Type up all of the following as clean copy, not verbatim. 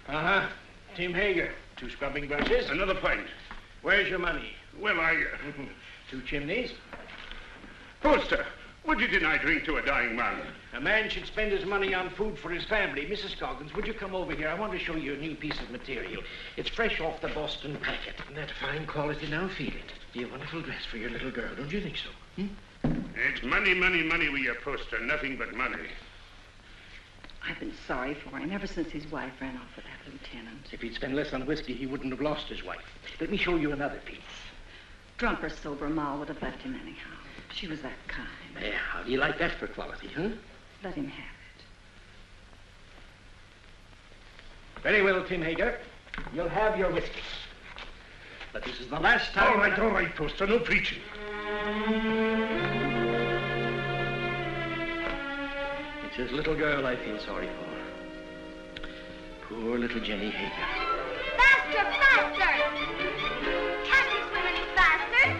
Uh-huh. Tim Hager. 2 scrubbing brushes. Another pint. Where's your money? Well, 2 chimneys. Poster, would you deny drink to a dying man? A man should spend his money on food for his family. Mrs. Coggins, would you come over here? I want to show you a new piece of material. It's fresh off the Boston packet. And that fine quality. Now feel it. Be a wonderful dress for your little girl. Don't you think so? It's money, money, money with your Poster. Nothing but money. I've been sorry for him ever since his wife ran off with that lieutenant. If he'd spent less on whiskey, he wouldn't have lost his wife. Let me show you another piece. Drunk or sober, Ma would have left him anyhow. She was that kind. Yeah, how do you like that for quality, huh? Let him have it. Very well, Tim Hager. You'll have your whiskey. But this is the last time... All right, Poster. No preaching. It's his little girl I feel sorry for. Poor little Jenny Hager. Faster, faster! Can't you swim any faster?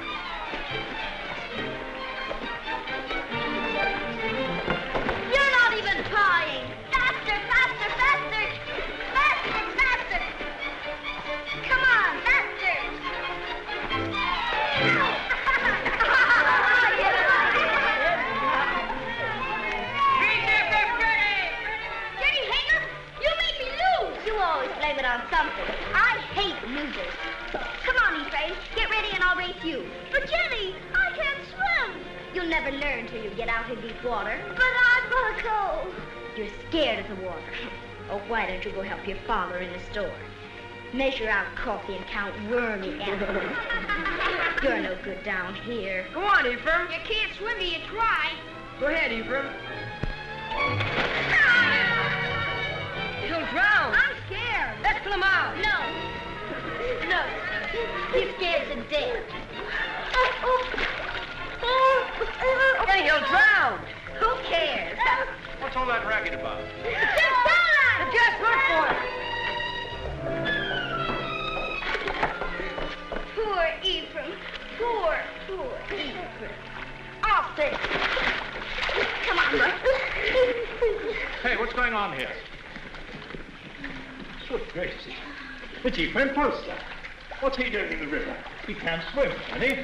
You're not even trying. Faster, faster, faster! Faster, faster! Come on, faster! Jenny Hager, you made me lose! You always blame it on something. I hate losers. Come on, E-Train. Get ready and I'll race you. But Jenny, I can't swim. You'll never learn till you get out in deep water. But I'm gonna go. You're scared of the water. Oh, why don't you go help your father in the store? Measure out coffee and count wormy animals. You're no good down here. Go on, Ephraim. You can't swim till you try. Go ahead, Ephraim. He'll drown. I'm scared. Let's pull him out. No. No. He's scared to death. Then he'll drown. Who cares? What's all that racket about? Just look for it. Poor Ephraim. Poor Ephraim. Off it. Come on, Brooke. Hey, what's going on here? Good gracious. It's Ephraim Poster. What's he doing in the river? He can't swim, can he?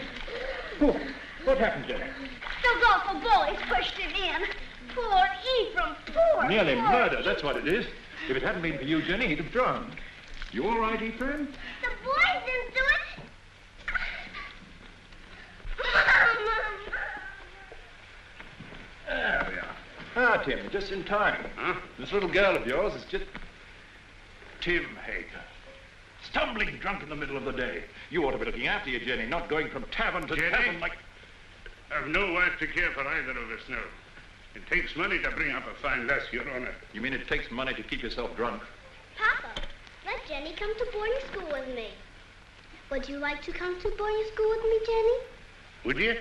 Oh, what happened, Jenny? Those awful boys pushed him in. Poor Ephraim, poor. Nearly poor murder, that's what it is. If it hadn't been for you, Jenny, he'd have drowned. You all right, Ephraim? The boys didn't do it. There we are. Ah, Tim, just in time. Huh? This little girl of yours is just... Tim Hager. Stumbling drunk in the middle of the day. You ought to be looking after you, Jenny, not going from tavern to Jenny? tavern like... I've no wife to care for either of us now. It takes money to bring up a fine lass, Your Honor. You mean it takes money to keep yourself drunk? Papa, let Jenny come to boarding school with me. Would you like to come to boarding school with me, Jenny? Would you?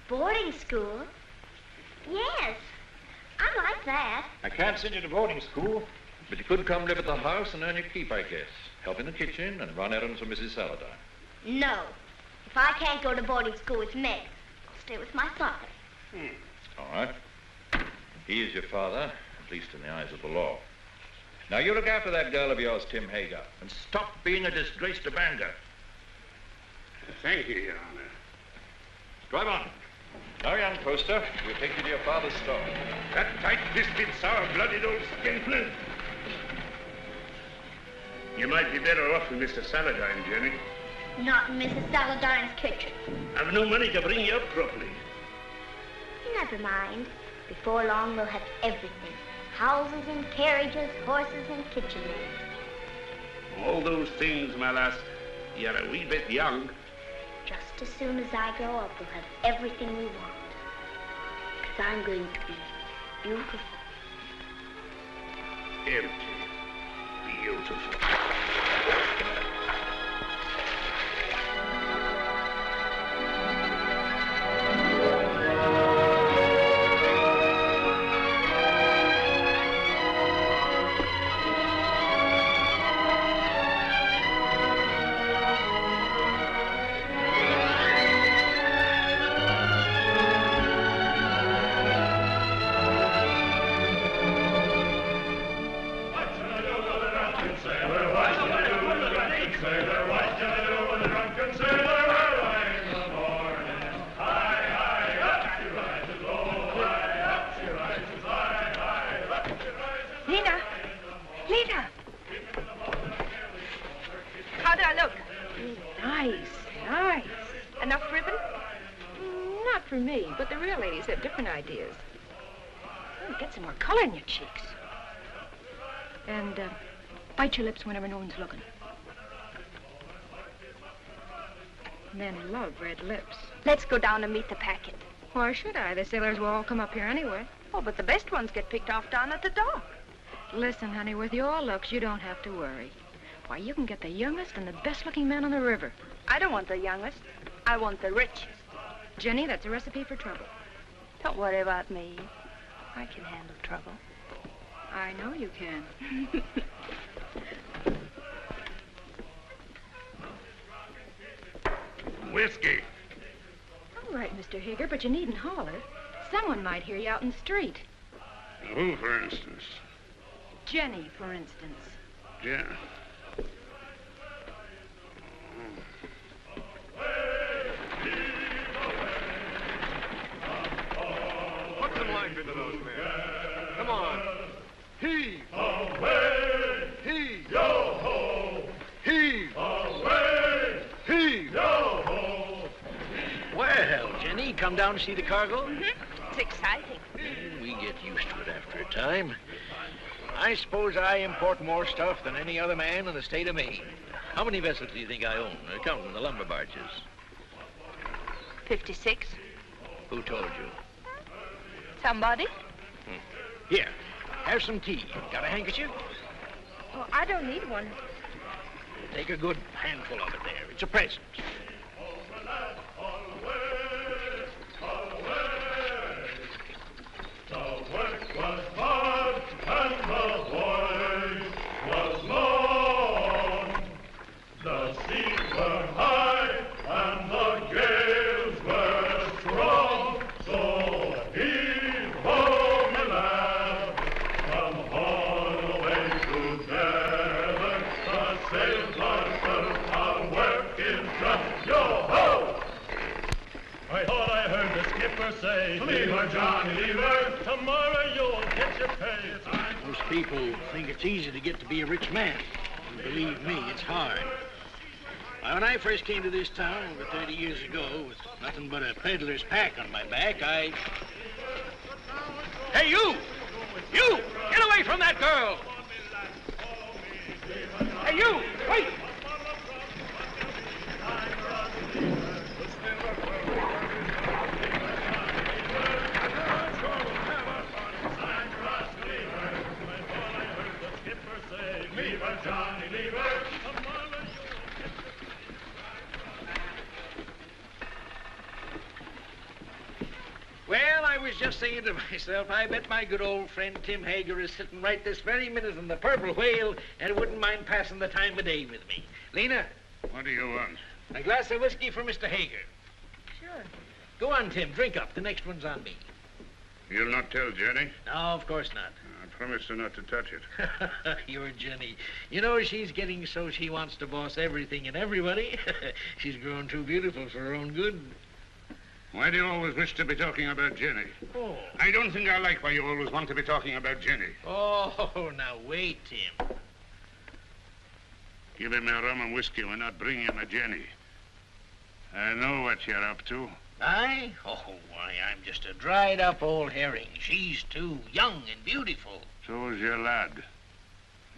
Boarding school? Yes. I like that. I can't send you to boarding school, but you could come live at the house and earn your keep, I guess. Help in the kitchen and run errands for Mrs. Saladin. No. If I can't go to boarding school with Meg, I'll stay with my father. All right. He is your father, at least in the eyes of the law. Now, you look after that girl of yours, Tim Hager, and stop being a disgrace to Bangor. Thank you, Your Honor. Drive on. Now, young Poster, we'll take you to your father's store. That tight-fisted, sour-blooded old skinflint. You might be better off with Mr. Saladin, Jenny. Not in Mrs. Saladin's kitchen. I've no money to bring you up properly. Never mind. Before long, we'll have everything. Houses and carriages, horses and kitchen maids. All those things, my lass, you're a wee bit young. Just as soon as I grow up, we'll have everything we want. Because I'm going to be beautiful. Empty. Beautiful. sailor, what shall I do with a drunken sailor early in the morning? High, high, up she rises, oh, high, up she rises, high, high, up she rises. Lena! Lena! How do I look? Nice, nice. Enough ribbon? Not for me, but the real ladies have different ideas. Oh, get some more color in your cheeks. And bite your lips whenever no one's looking. Men love red lips. Let's go down and meet the packet. Why should I? The sailors will all come up here anyway. Oh, but the best ones get picked off down at the dock. Listen, honey, with your looks, you don't have to worry. Why, you can get the youngest and the best-looking man on the river. I don't want the youngest. I want the richest. Jenny, that's a recipe for trouble. Don't worry about me. I can handle trouble. I know you can. Whiskey. All right, Mr. Hager, but you needn't holler. Someone might hear you out in the street. Who, for instance? Jenny, for instance. Yeah. Put some life into those men. Come on. Heave! Away! Heave! Yo-ho! Heave! Away! Heave! Yo-ho! Well, Jenny, come down to see the cargo? It's exciting. We get used to it after a time. I suppose I import more stuff than any other man in the state of Maine. How many vessels do you think I own, counting the lumber barges? 56. Who told you? Somebody? Here, have some tea. Got a handkerchief? Oh, I don't need one. Take a good handful of it there. It's a present. The work was hard and the voyage was long. The seas were high and the gales were strong. So heave ho, my lad, come all away together. The sails are set, our work is done. Yo-ho! I thought I heard the skipper say, leave her, Johnny, leave her. Tomorrow you'll get your pay. Most people think it's easy to get to be a rich man. And believe me, it's hard. Why, when I first came to this town over 30 years ago with nothing but a peddler's pack on my back, Hey, you! You! Get away from that girl! Hey, you! Wait! Leave her, Johnny, leave her. Well, I was just saying to myself, I bet my good old friend Tim Hager is sitting right this very minute in the Purple Whale and wouldn't mind passing the time of day with me. Lena, What do you want? a glass of whiskey for Mr. Hager. Sure. Go on, Tim, drink up. The next one's on me. You'll not tell Jenny? No, of course not. I promised her not to touch it. You're Jenny. You know, she's getting so she wants to boss everything and everybody. She's grown too beautiful for her own good. Why do you always wish to be talking about Jenny? Oh. I don't think I like why you always want to be talking about Jenny. Oh, now wait, Tim. Give him a rum and whiskey. We're not bringing him a Jenny. I know what you're up to. I? Oh, why, I'm just a dried-up old herring. She's too young and beautiful. So is your lad.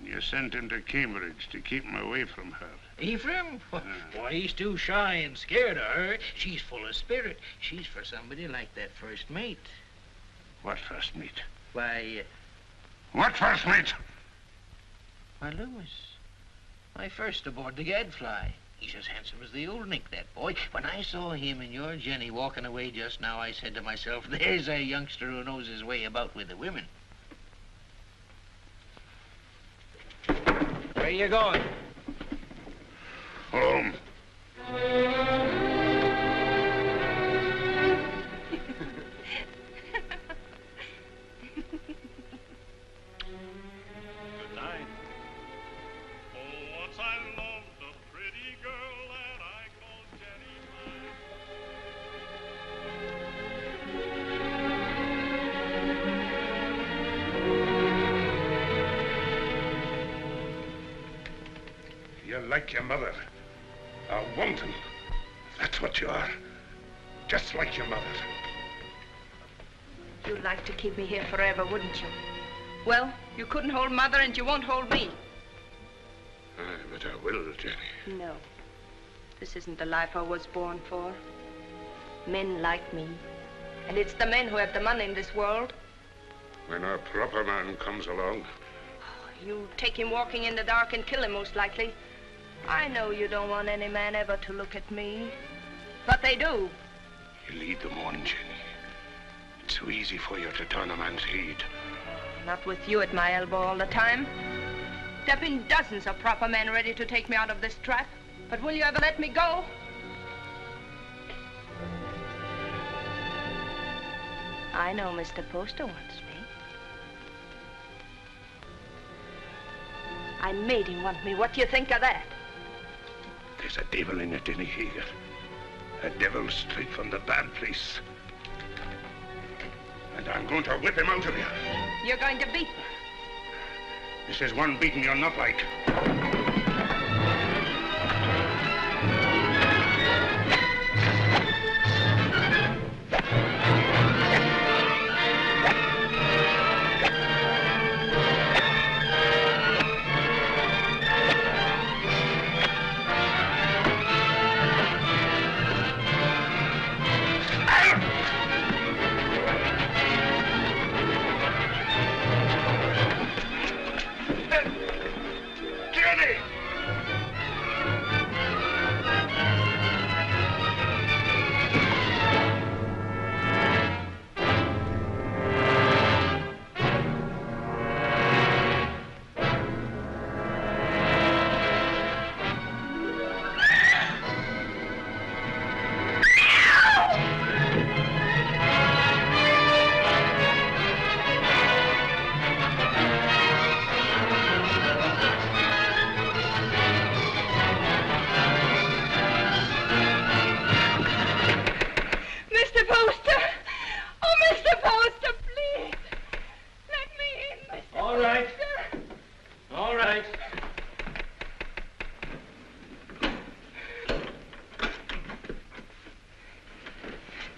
You sent him to Cambridge to keep him away from her. Ephraim? Why, he's too shy and scared of her. She's full of spirit. She's for somebody like that first mate. What first mate? Why, What first mate? Lewis. My first aboard the Gadfly. He's as handsome as the old Nick, that boy. When I saw him and your Jenny walking away just now, I said to myself, there's a youngster who knows his way about with the women. Where you going? Home. Good night. Oh, what I love the You're like your mother. A wanton. That's what you are. Just like your mother. You'd like to keep me here forever, wouldn't you? Well, you couldn't hold Mother and you won't hold me. Aye, but I will, Jenny. No. This isn't the life I was born for. Men like me. And it's the men who have the money in this world. When a proper man comes along. You take him walking in the dark and kill him, most likely. I know you don't want any man ever to look at me. But they do. You lead them on, Jenny. It's so easy for you to turn a man's head. Not with you at my elbow all the time. There've been dozens of proper men ready to take me out of this trap. But will you ever let me go? I know Mr. Poster wants me. I made him want me. What do you think of that? There's a devil in it, Jenny Hager. A devil straight from the bad place. And I'm going to whip him out of you. You're going to beat me. This is one beating you're not like.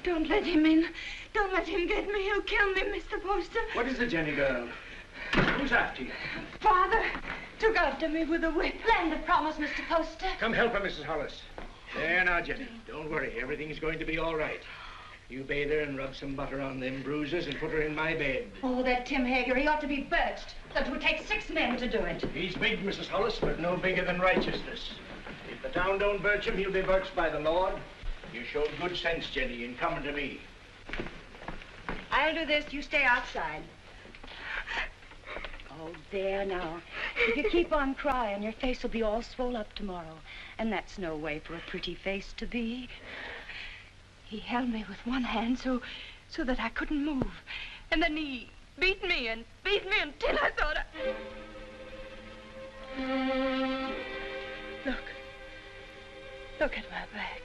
Don't let him in. Don't let him get me. He'll kill me, Mr. Poster. What is it, Jenny girl? Who's after you? Father took after me with a whip. Land of promise, Mr. Poster. Come help her, Mrs. Hollis. There now, Jenny. Don't worry. Everything's going to be all right. You bathe her and rub some butter on them bruises and put her in my bed. Oh, that Tim Hager, he ought to be birched. That would take 6 men to do it. He's big, Mrs. Hollis, but no bigger than righteousness. If the town don't birch him, he'll be birched by the Lord. You showed good sense, Jenny, in coming to me. I'll do this. You stay outside. Oh, there now. If you keep on crying, your face will be all swole up tomorrow. And that's no way for a pretty face to be. He held me with one hand so that I couldn't move. And then he beat me until I thought Look at my back.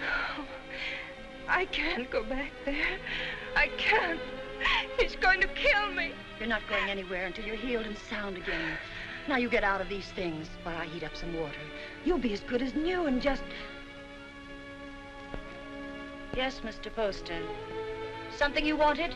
Oh, I can't go back there. I can't. He's going to kill me. You're not going anywhere until you're healed and sound again. Now you get out of these things while I heat up some water. You'll be as good as new and just... Yes, Mr. Poster. Something you wanted?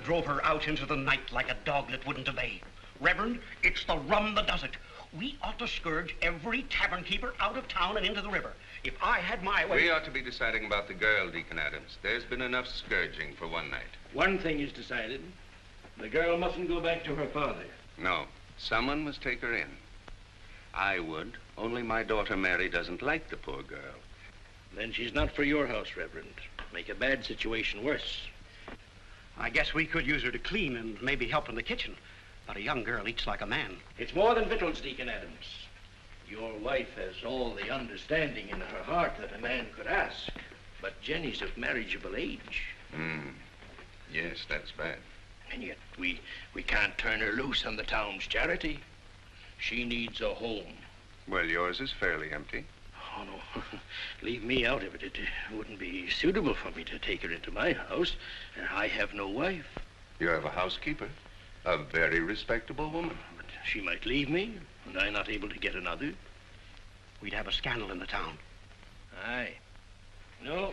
Drove her out into the night like a dog that wouldn't obey. Reverend, it's the rum that does it. We ought to scourge every tavern keeper out of town and into the river. If I had my way... We ought to be deciding about the girl, Deacon Adams. There's been enough scourging for one night. One thing is decided. The girl mustn't go back to her father. No. Someone must take her in. I would, only my daughter Mary doesn't like the poor girl. Then she's not for your house, Reverend. Make a bad situation worse. I guess we could use her to clean and maybe help in the kitchen. But a young girl eats like a man. It's more than victuals, Deacon Adams. Your wife has all the understanding in her heart that a man could ask. But Jenny's of marriageable age. Yes, that's bad. And yet we can't turn her loose on the town's charity. She needs a home. Well, yours is fairly empty. Oh, no. Leave me out of it. It wouldn't be suitable for me to take her into my house. I have no wife. You have a housekeeper, a very respectable woman. But she might leave me, and I'm not able to get another. We'd have a scandal in the town. Aye. No.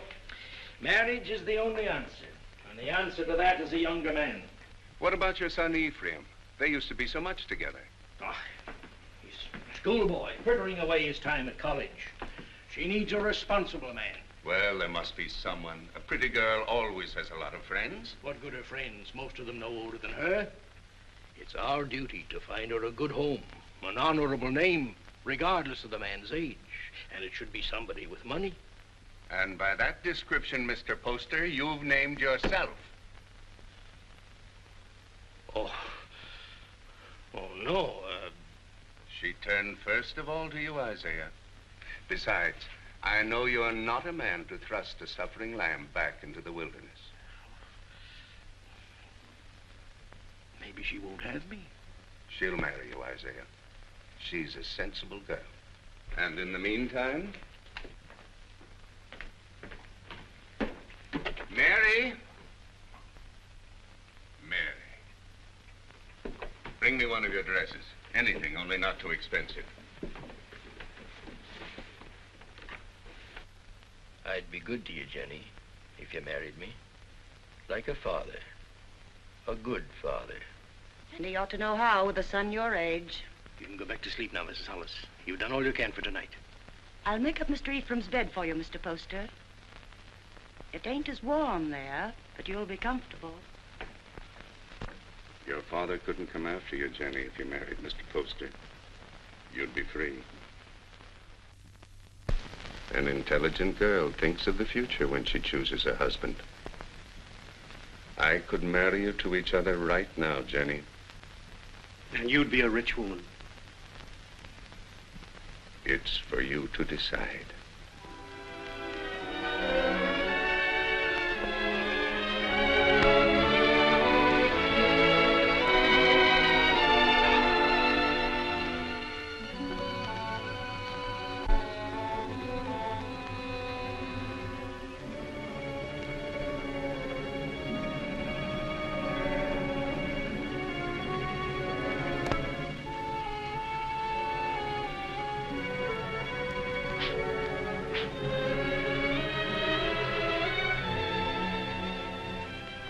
Marriage is the only answer. And the answer to that is a younger man. What about your son Ephraim? They used to be so much together. Oh, he's a schoolboy, frittering away his time at college. She needs a responsible man. Well, there must be someone. A pretty girl always has a lot of friends. What good are friends? Most of them no older than her. It's our duty to find her a good home, an honorable name, regardless of the man's age. And it should be somebody with money. And by that description, Mr. Poster, you've named yourself. Oh, no. She turned first of all to you, Isaiah. Besides, I know you're not a man to thrust a suffering lamb back into the wilderness. Maybe she won't have me. She'll marry you, Isaiah. She's a sensible girl. And in the meantime... Mary! Mary. Bring me one of your dresses. Anything, only not too expensive. I'd be good to you, Jenny, if you married me. Like a father. A good father. And he ought to know how with a son your age. You can go back to sleep now, Mrs. Hollis. You've done all you can for tonight. I'll make up Mr. Ephraim's bed for you, Mr. Poster. It ain't as warm there, but you'll be comfortable. Your father couldn't come after you, Jenny, if you married Mr. Poster. You'd be free. An intelligent girl thinks of the future when she chooses a husband. I could marry you to each other right now, Jenny. And you'd be a rich woman. It's for you to decide.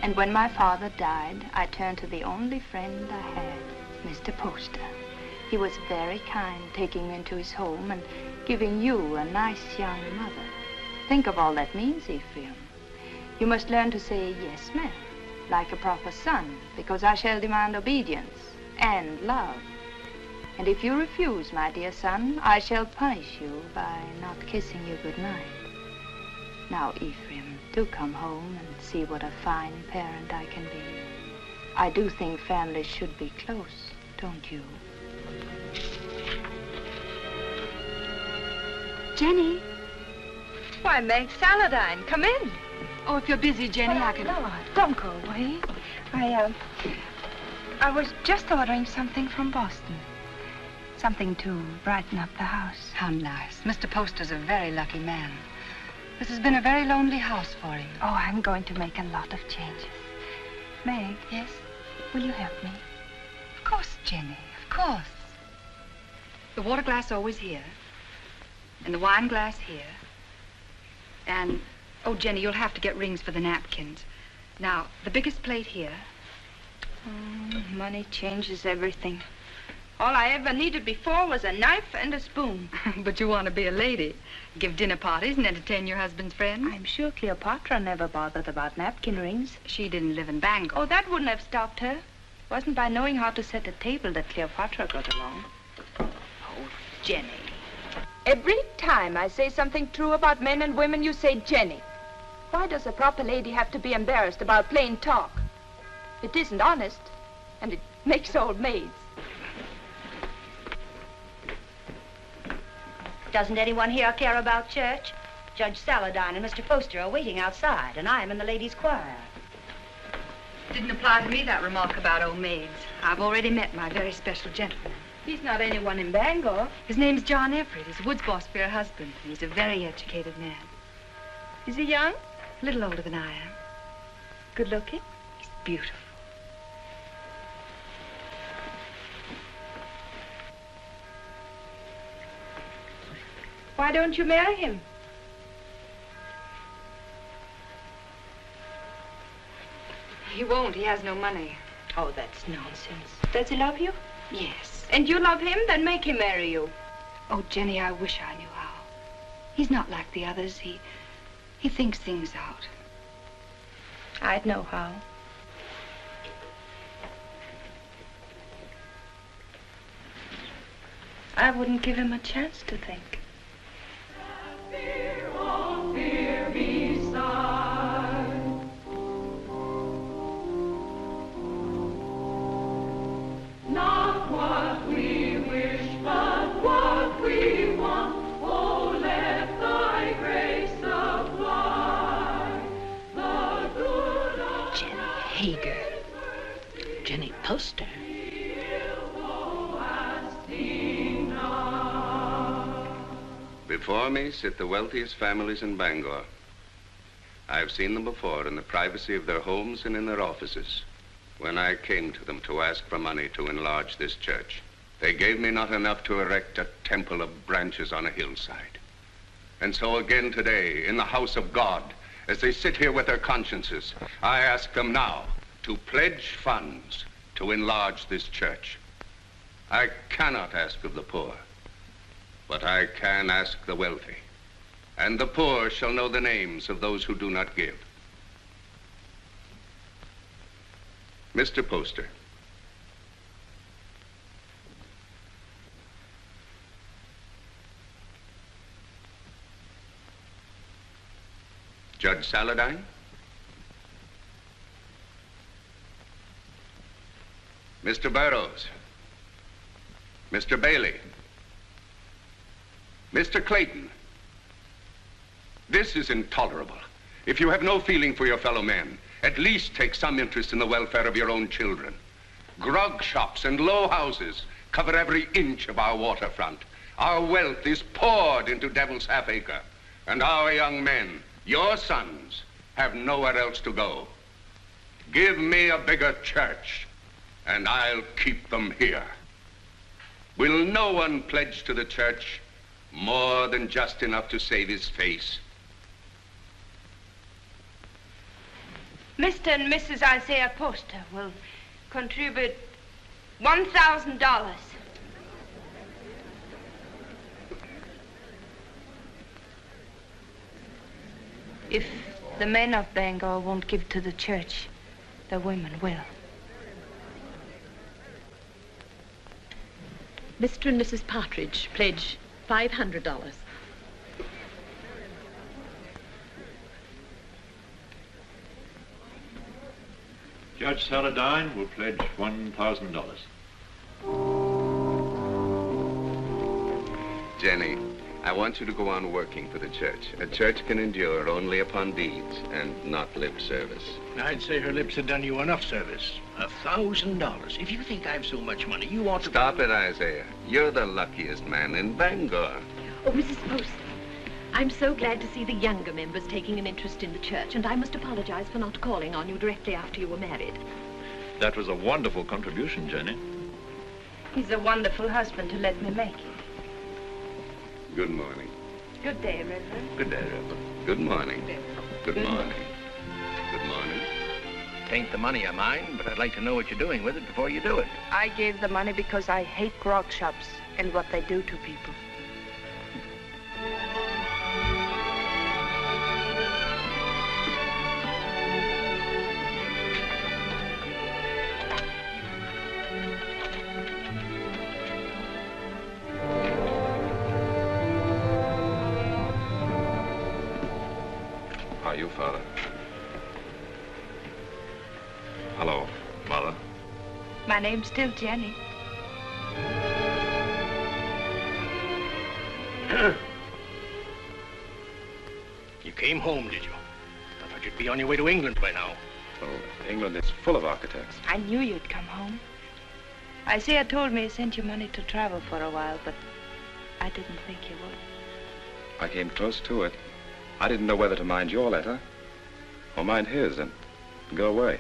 And when my father died, I turned to the only friend I had, Mr. Poster. He was very kind, taking me into his home and giving you a nice young mother. Think of all that means, Ephraim. You must learn to say yes, ma'am, like a proper son, because I shall demand obedience and love. And if you refuse, my dear son, I shall punish you by not kissing you goodnight. Now, Ephraim, do come home and see what a fine parent I can be. I do think families should be close, don't you? Jenny. Why, Meg Saladine, come in. Oh, if you're busy, Jenny, I can... No, don't go away. I was just ordering something from Boston. Something to brighten up the house. How nice. Mr. Poster's a very lucky man. This has been a very lonely house for him. Oh, I'm going to make a lot of changes. Meg. Yes? Will you help me? Of course, Jenny, of course. The water glass always here. And the wine glass here. And, oh, Jenny, you'll have to get rings for the napkins. Now, the biggest plate here. Money changes everything. All I ever needed before was a knife and a spoon. But you want to be a lady. Give dinner parties and entertain your husband's friends. I'm sure Cleopatra never bothered about napkin rings. She didn't live in Bangor. Oh, that wouldn't have stopped her. It wasn't by knowing how to set a table that Cleopatra got along. Oh, Jenny. Every time I say something true about men and women, you say Jenny. Why does a proper lady have to be embarrassed about plain talk? It isn't honest, and it makes old maids. Doesn't anyone here care about church? Judge Saladine and Mr. Poster are waiting outside, and I'm in the ladies' choir. didn't apply to me, that remark about old maids. I've already met my very special gentleman. He's not anyone in Bangor. His name's John Everett. He's Wood's boss for her husband. He's a very educated man. Is he young? A little older than I am. Good looking? He's beautiful. Why don't you marry him? He won't. He has no money. Oh, that's nonsense. Does he love you? Yes. And you love him? Then make him marry you. Oh, Jenny, I wish I knew how. He's not like the others. He thinks things out. I'd know how. I wouldn't give him a chance to think. Not what we wish, but what we want. Oh, let thy grace supply the good of Jenny Hager. Jenny Poster. Before me sit the wealthiest families in Bangor. I've seen them before in the privacy of their homes and in their offices. When I came to them to ask for money to enlarge this church, they gave me not enough to erect a temple of branches on a hillside. And so again today, in the house of God, as they sit here with their consciences, I ask them now to pledge funds to enlarge this church. I cannot ask of the poor, but I can ask the wealthy, and the poor shall know the names of those who do not give. Mr. Poster. Judge Saladine. Mr. Burroughs. Mr. Bailey. Mr. Clayton. This is intolerable. If you have no feeling for your fellow men, at least take some interest in the welfare of your own children. Grog shops and low houses cover every inch of our waterfront. Our wealth is poured into Devil's Half-Acre, and our young men, your sons, have nowhere else to go. Give me a bigger church, and I'll keep them here. Will no one pledge to the church more than just enough to save his face? Mr. and Mrs. Isaiah Poster will contribute $1,000. If the men of Bangor won't give to the church, the women will. Mr. and Mrs. Partridge pledge $500. Judge Saladine will pledge $1,000. Jenny, I want you to go on working for the church. A church can endure only upon deeds and not lip service. I'd say her lips have done you enough service. $1,000. If you think I've so much money, you ought to... Stop it, Isaiah. You're the luckiest man in Bangor. Oh, Mrs. Poster, I'm so glad to see the younger members taking an interest in the church, and I must apologize for not calling on you directly after you were married. That was a wonderful contribution, Jenny. He's a wonderful husband to let me make it. Good morning. Good day, Reverend. Good day, Reverend. Good morning. Good morning. Good morning. Tain't the money of mine, but I'd like to know what you're doing with it before you do it. I gave the money because I hate grog shops and what they do to people. How are you, Father? Hello, Mother. My name's still Jenny. You came home, did you? I thought you'd be on your way to England by now. Oh, England is full of architects. I knew you'd come home. Isaiah told me he sent you money to travel for a while, but I didn't think you would. I came close to it. I didn't know whether to mind your letter or mind his and go away.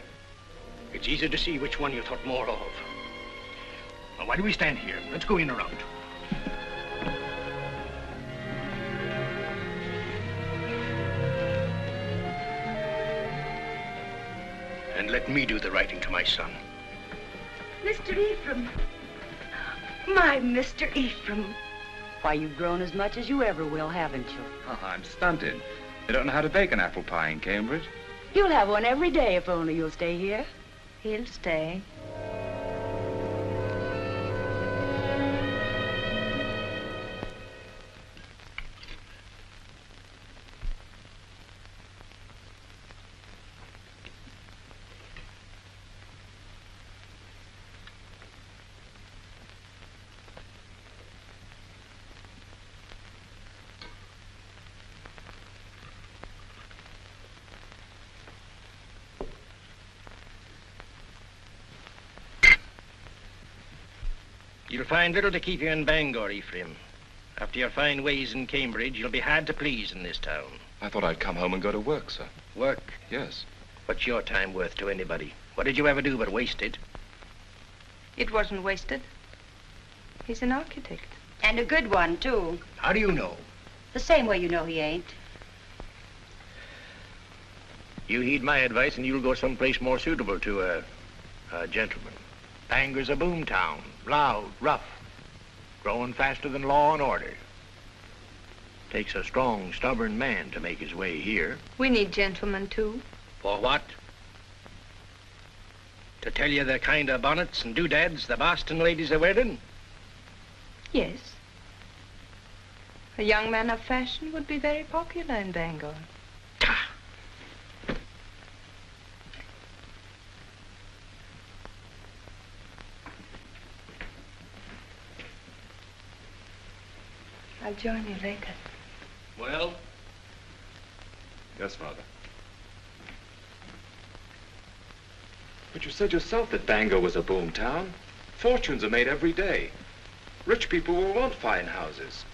It's easy to see which one you thought more of. Now, why do we stand here? Let's go in around. And let me do the writing to my son. Mr. Ephraim. My Mr. Ephraim. Why, you've grown as much as you ever will, haven't you? Oh, I'm stunted. They don't know how to bake an apple pie in Cambridge. You'll have one every day if only you'll stay here. He'll stay. You'll find little to keep you in Bangor, Ephraim. After your fine ways in Cambridge, you'll be hard to please in this town. I thought I'd come home and go to work, sir. Work? Yes. What's your time worth to anybody? What did you ever do but waste it? It wasn't wasted. He's an architect. And a good one, too. How do you know? The same way you know he ain't. You heed my advice and you'll go someplace more suitable to a gentleman. Bangor's a boom town. Loud, rough. Growing faster than law and order. Takes a strong, stubborn man to make his way here. We need gentlemen, too. For what? To tell you the kind of bonnets and doodads the Boston ladies are wearing? Yes. A young man of fashion would be very popular in Bangor. I'll join you later. Well? Yes, Father. But you said yourself that Bangor was a boom town. Fortunes are made every day. Rich people will want fine houses.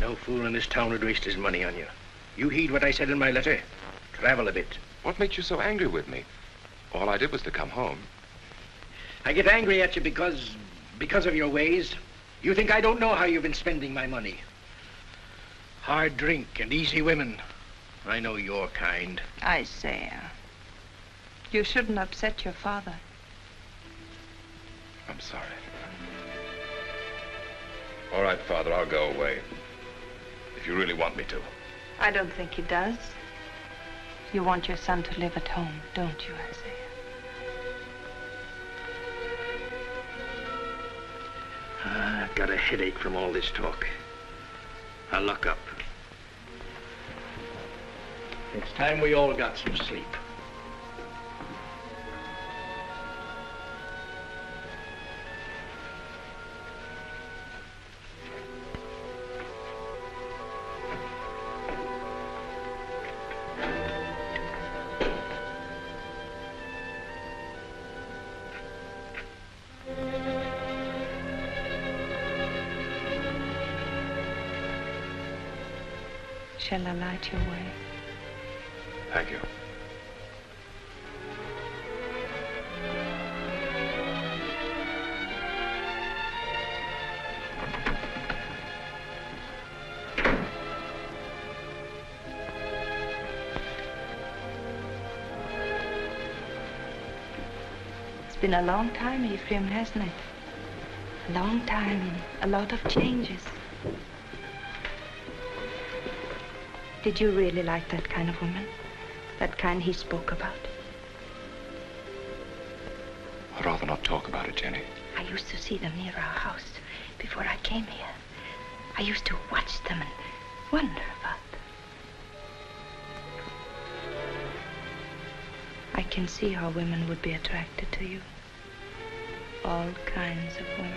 No fool in this town would waste his money on you. You heed what I said in my letter. Travel a bit. What makes you so angry with me? All I did was to come home. I get angry at you because of your ways. You think I don't know how you've been spending my money. Hard drink and easy women. I know your kind. Isaiah, you shouldn't upset your father. I'm sorry. All right, Father, I'll go away. If you really want me to. I don't think he does. You want your son to live at home, don't you, Isaiah? I've got a headache from all this talk. I'll lock up. It's time we all got some sleep. Shall I light your way? Thank you. It's been a long time, Ephraim, hasn't it? A long time, a lot of changes. Did you really like that kind of woman? That kind he spoke about? I'd rather not talk about it, Jenny. I used to see them near our house before I came here. I used to watch them and wonder about them. I can see how women would be attracted to you. All kinds of women.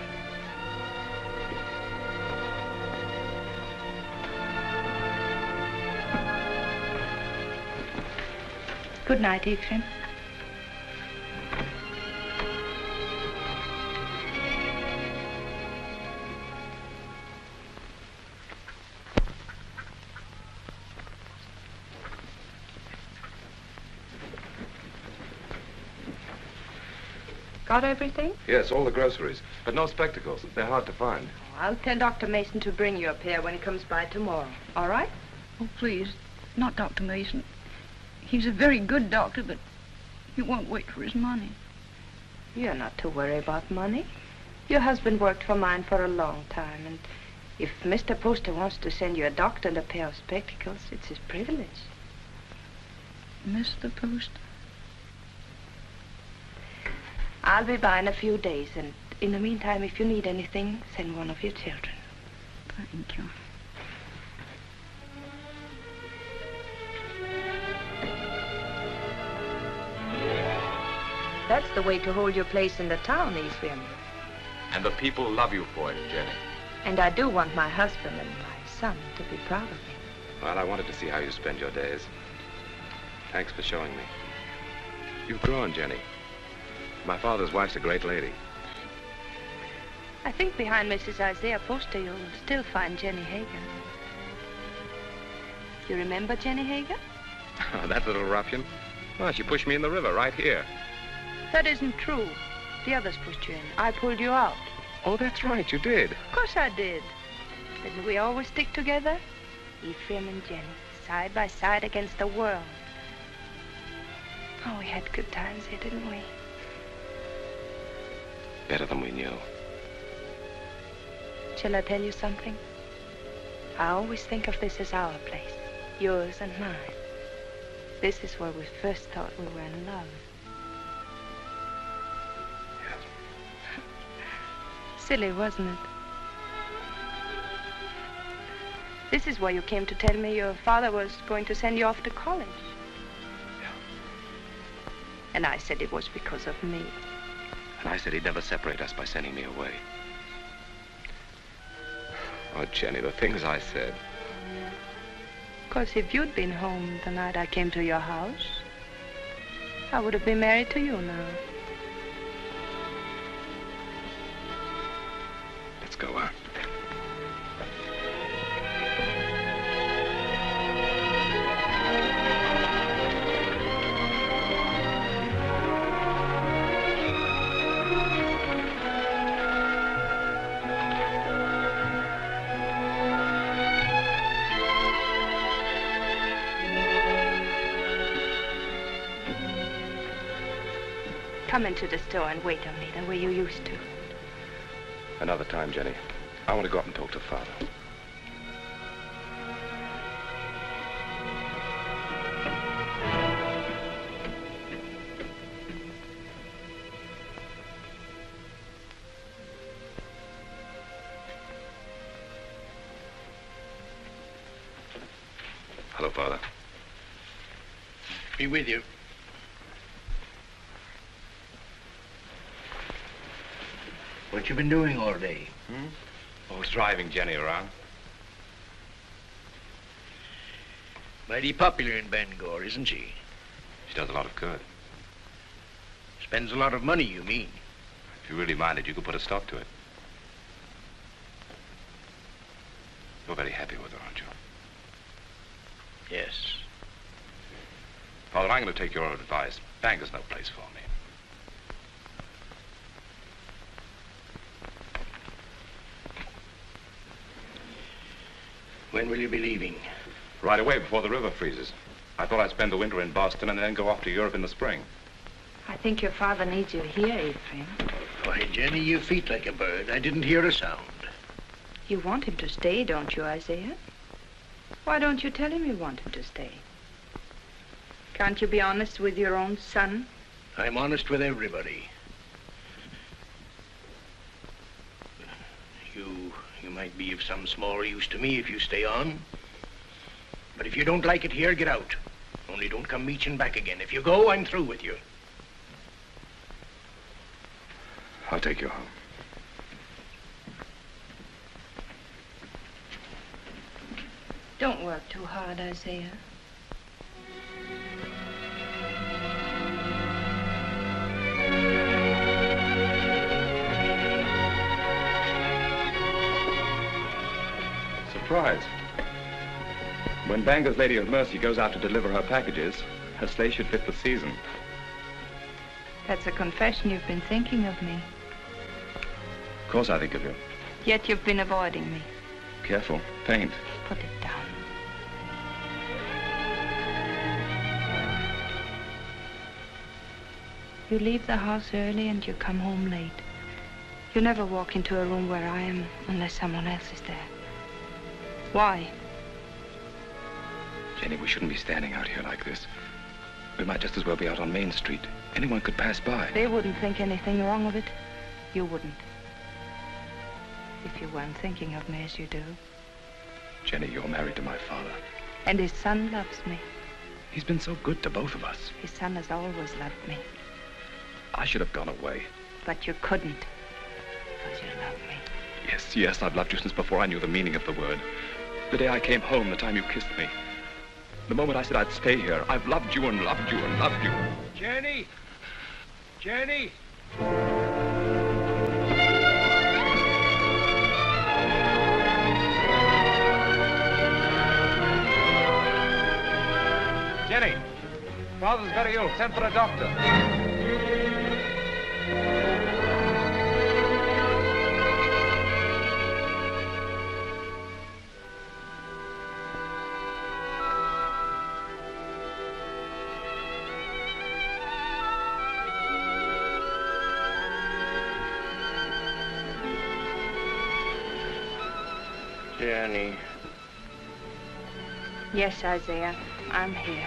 Good night, Ephraim. Got everything? Yes, all the groceries, but no spectacles. They're hard to find. I'll tell Dr. Mason to bring you a pair when he comes by tomorrow. All right? Oh, please, not Dr. Mason. He's a very good doctor, but he won't wait for his money. You're not to worry about money. Your husband worked for mine for a long time, and if Mr. Poster wants to send you a doctor and a pair of spectacles, it's his privilege. Mr. Poster? I'll be by in a few days, and in the meantime, if you need anything, send one of your children. Thank you. That's the way to hold your place in the town, Ephraim. And the people love you for it, Jenny. And I do want my husband and my son to be proud of me. Well, I wanted to see how you spend your days. Thanks for showing me. You've grown, Jenny. My father's wife's a great lady. I think behind Mrs. Isaiah Poster, you'll still find Jenny Hager. You remember Jenny Hager? Oh, that little ruffian? Well, she pushed me in the river right here. That isn't true. The others pushed you in. I pulled you out. Oh, that's right, you did. Of course I did. Didn't we always stick together? Ephraim and Jenny, side by side against the world. Oh, we had good times here, didn't we? Better than we knew. Shall I tell you something? I always think of this as our place, yours and mine. This is where we first thought we were in love. Yes. Silly, wasn't it? This is where you came to tell me your father was going to send you off to college. Yeah. And I said it was because of me. And I said he'd never separate us by sending me away. Oh, Jenny, the things I said. Of course, if you'd been home the night I came to your house, I would have been married to you now. Let's go out. Come into the store and wait on me the way you used to. Another time, Jenny. I want to go up and talk to Father. Hello, Father. Be with you. What you been doing all day? Oh, driving Jenny around. Mighty popular in Bangor, isn't she? She does a lot of good. Spends a lot of money, you mean? If you really minded, you could put a stop to it. You're very happy with her, aren't you? Yes. Father, I'm going to take your advice. Bangor's no place for me. When will you be leaving? Right away, before the river freezes. I thought I'd spend the winter in Boston and then go off to Europe in the spring. I think your father needs you here, Ephraim. Why, Jenny, you feet like a bird. I didn't hear a sound. You want him to stay, don't you, Isaiah? Why don't you tell him you want him to stay? Can't you be honest with your own son? I'm honest with everybody. You might be of some small use to me if you stay on. But if you don't like it here, get out. Only don't come meeching back again. If you go, I'm through with you. I'll take you home. Don't work too hard, Isaiah. Surprise. When Bangor's Lady of Mercy goes out to deliver her packages, her sleigh should fit the season. That's a confession you've been thinking of me. Of course I think of you. Yet you've been avoiding me. Careful. Paint. Put it down. You leave the house early and you come home late. You never walk into a room where I am unless someone else is there. Why? Jenny, we shouldn't be standing out here like this. We might just as well be out on Main Street. Anyone could pass by. They wouldn't think anything wrong of it. You wouldn't. If you weren't thinking of me as you do. Jenny, you're married to my father. And his son loves me. He's been so good to both of us. His son has always loved me. I should have gone away. But you couldn't. Because you love me. Yes, I've loved you since before I knew the meaning of the word. The day I came home, the time you kissed me. The moment I said I'd stay here, I've loved you and loved you and loved you. Jenny! Jenny! Jenny! Father's very ill. Send for a doctor. Jenny. Yes, Isaiah, I'm here.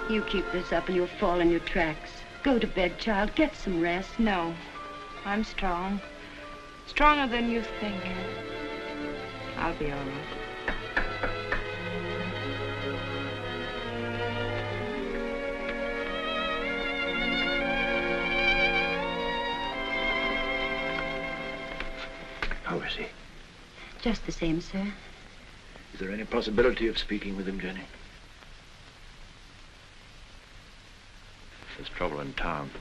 You keep this up and you'll fall in your tracks. Go to bed, child. Get some rest. No, I'm strong. Stronger than you think. I'll be all right. How is he? Just the same, sir. Is there any possibility of speaking with him, Jenny? There's trouble in town.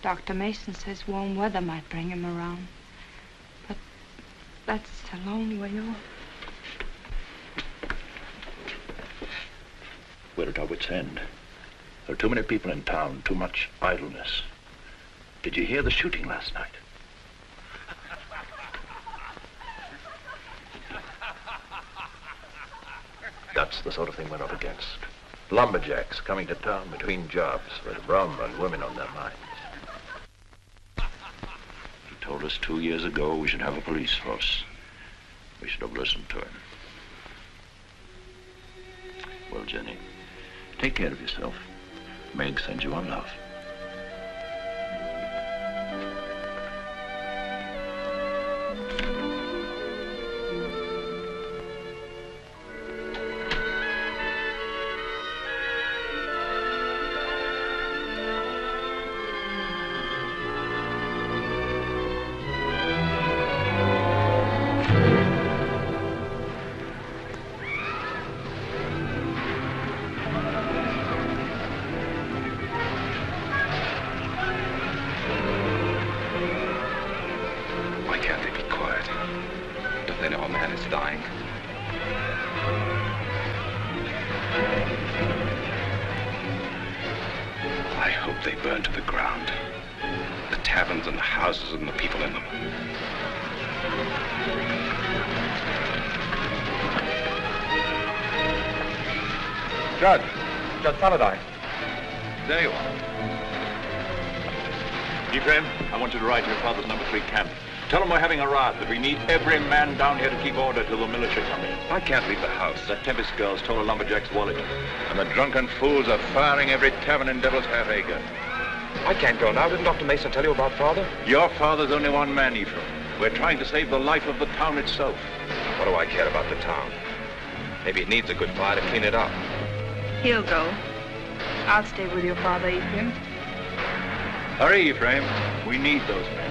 Dr. Mason says warm weather might bring him around. But that's a long way off. We're at our wits' end. There are too many people in town, too much idleness. Did you hear the shooting last night? That's the sort of thing we're up against. Lumberjacks coming to town between jobs with rum and women on their minds. He told us 2 years ago we should have a police force. We should have listened to him. Well, Jenny, take care of yourself. Meg sends you on love. Judge Saladine. There you are. Ephraim, I want you to ride to your father's number 3 camp. Tell him we're having a riot, that we need every man down here to keep order till the militia come in. I can't leave the house. That Tempest girl stole a lumberjack's wallet. And the drunken fools are firing every tavern in Devil's Half Acre. I can't go now. Didn't Dr. Mason tell you about Father? Your father's only one man, Ephraim. We're trying to save the life of the town itself. What do I care about the town? Maybe it needs a good fire to clean it up. He'll go. I'll stay with your father, Ephraim. Hurry, Ephraim. We need those men.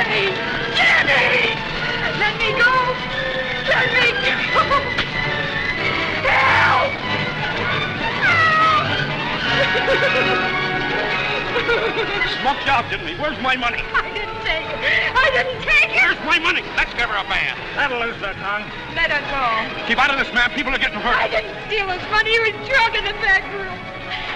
Jenny! Jenny! Let me go! Let me go! Help! Smoked you out, didn't he? Where's my money? I didn't take it. I didn't take it. Where's my money? Let's give her a bath. That'll lose her tongue. Let her go. Keep out of this, ma'am. People are getting hurt. I didn't steal his money. He was drunk in the back room.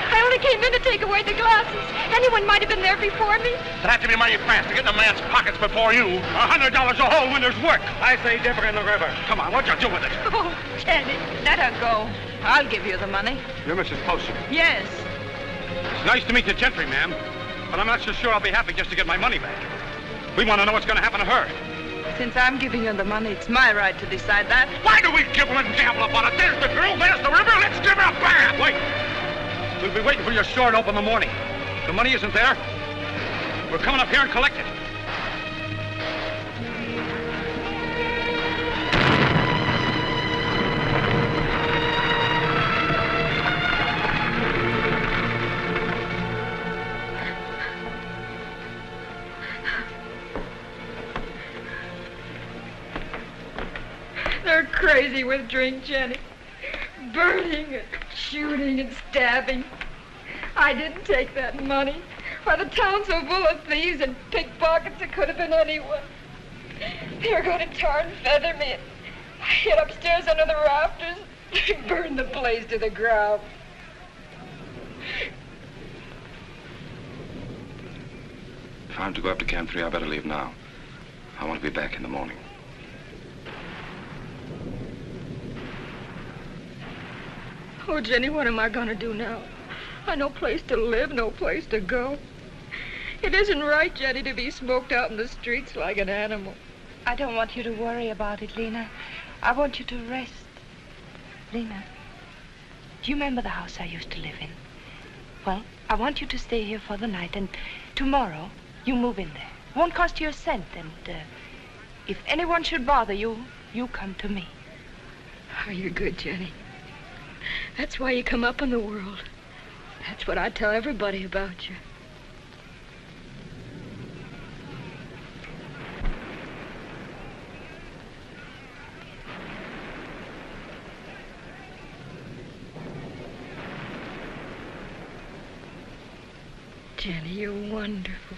I only came in to take away the glasses. Anyone might have been there before me. It'll have to be mighty fast to get in a man's pockets before you. $100 a hole when there's work. I say dip her in the river. Come on, what you do with it? Oh, Jenny, let her go. I'll give you the money. You're Mrs. Poster. Yes. It's nice to meet the gentry, ma'am. But I'm not so sure I'll be happy just to get my money back. We want to know what's going to happen to her. Since I'm giving you the money, it's my right to decide that. Why do we gibble and gamble upon it? There's the girl, there's the river. Let's give her a bath. Wait. We'll be waiting for your store to open in the morning. The money isn't there. We're coming up here and collect it. They're crazy with drink, Jenny. Burning and shooting and stabbing. I didn't take that money. Why, the town's so full of thieves and pickpockets, it could have been anyone. They were going to tar and feather me. I hid upstairs under the rafters and burned the place to the ground. If I'm to go up to Camp 3, I better leave now. I want to be back in the morning. Oh, Jenny, what am I going to do now? I've no place to live, no place to go. It isn't right, Jenny, to be smoked out in the streets like an animal. I don't want you to worry about it, Lena. I want you to rest. Lena, do you remember the house I used to live in? Well, I want you to stay here for the night, and tomorrow you move in there. Won't cost you a cent, and if anyone should bother you, you come to me. Oh, you're good, Jenny. That's why you come up in the world. That's what I tell everybody about you. Jenny, you're wonderful.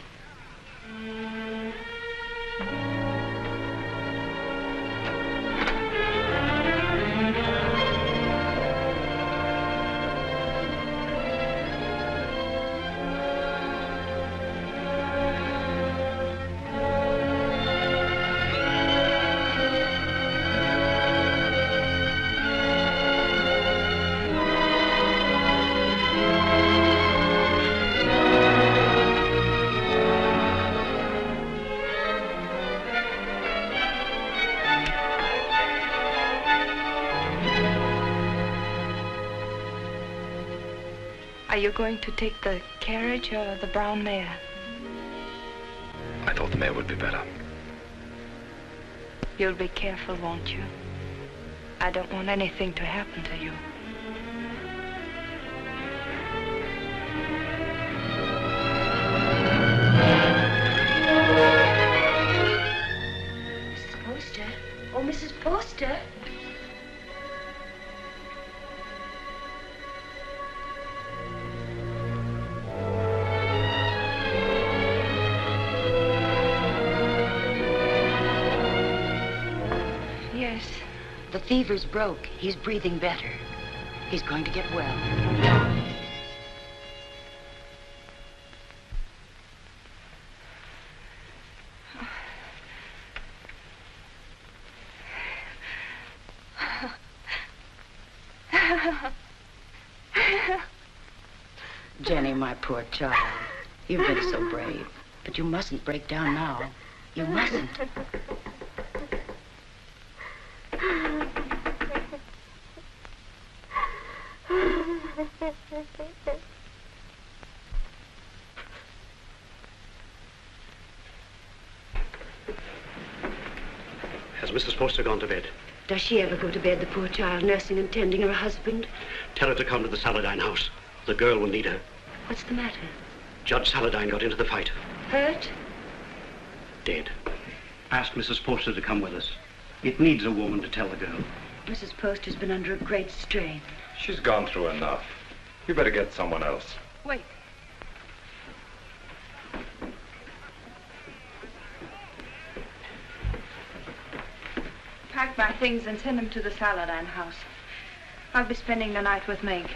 Are you going to take the carriage or the brown mare? I thought the mare would be better. You'll be careful, won't you? I don't want anything to happen to you. Mrs. Poster? Oh, Mrs. Poster? The fever's broke. He's breathing better. He's going to get well. Jenny, my poor child. You've been so brave. But you mustn't break down now. You mustn't. Has Mrs. Poster gone to bed? Does she ever go to bed, the poor child, nursing and tending her husband? Tell her to come to the Saladine house. The girl will need her. What's the matter? Judge Saladine got into the fight. Hurt? dead. Ask Mrs. Poster to come with us. It needs a woman to tell the girl. Mrs. Poster's been under a great strain. She's gone through enough. You better get someone else. Wait. Pack my things and send them to the Saladin house. I'll be spending the night with Meg.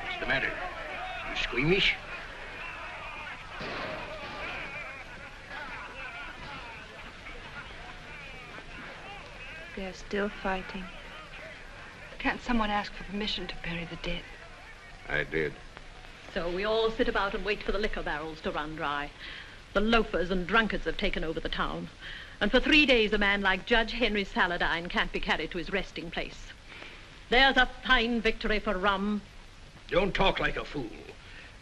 What's the matter? You squeamish? They're still fighting. Can't someone ask for permission to bury the dead? I did. So we all sit about and wait for the liquor barrels to run dry. The loafers and drunkards have taken over the town. And for 3 days, a man like Judge Henry Saladin can't be carried to his resting place. There's a fine victory for rum. Don't talk like a fool.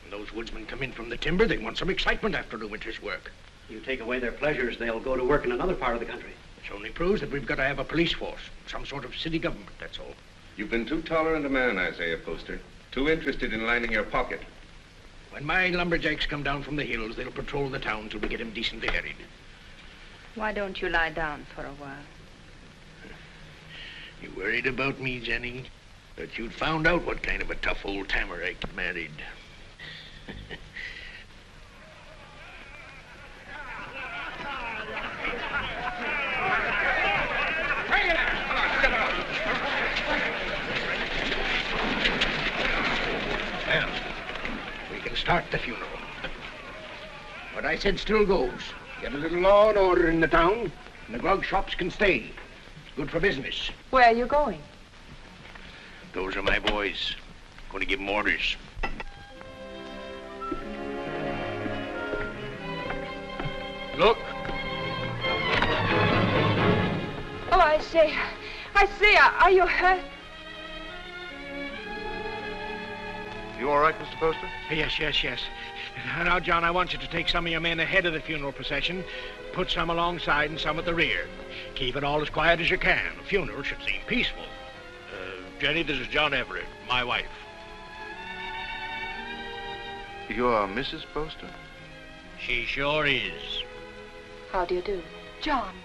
When those woodsmen come in from the timber, they want some excitement after the winter's work. You take away their pleasures, they'll go to work in another part of the country. Which only proves that we've got to have a police force, some sort of city government, that's all. You've been too tolerant a man, Isaiah Poster. Too interested in lining your pocket. When my lumberjacks come down from the hills, they'll patrol the town till we get them decently harried. Why don't you lie down for a while? You worried about me, Jenny? That you'd found out what kind of a tough old timer I married. Well, we can start the funeral. What I said still goes. Get a little law and order in the town, and the grog shops can stay. It's good for business. Where are you going? Those are my boys. Going to give them orders. Look. Oh, I say, are you hurt? You all right, Mr. Poster? Yes. Now, John, I want you to take some of your men ahead of the funeral procession, put some alongside and some at the rear. Keep it all as quiet as you can. The funeral should seem peaceful. Jenny, this is John Everett, my wife. You're Mrs. Poster? She sure is. How do you do? John.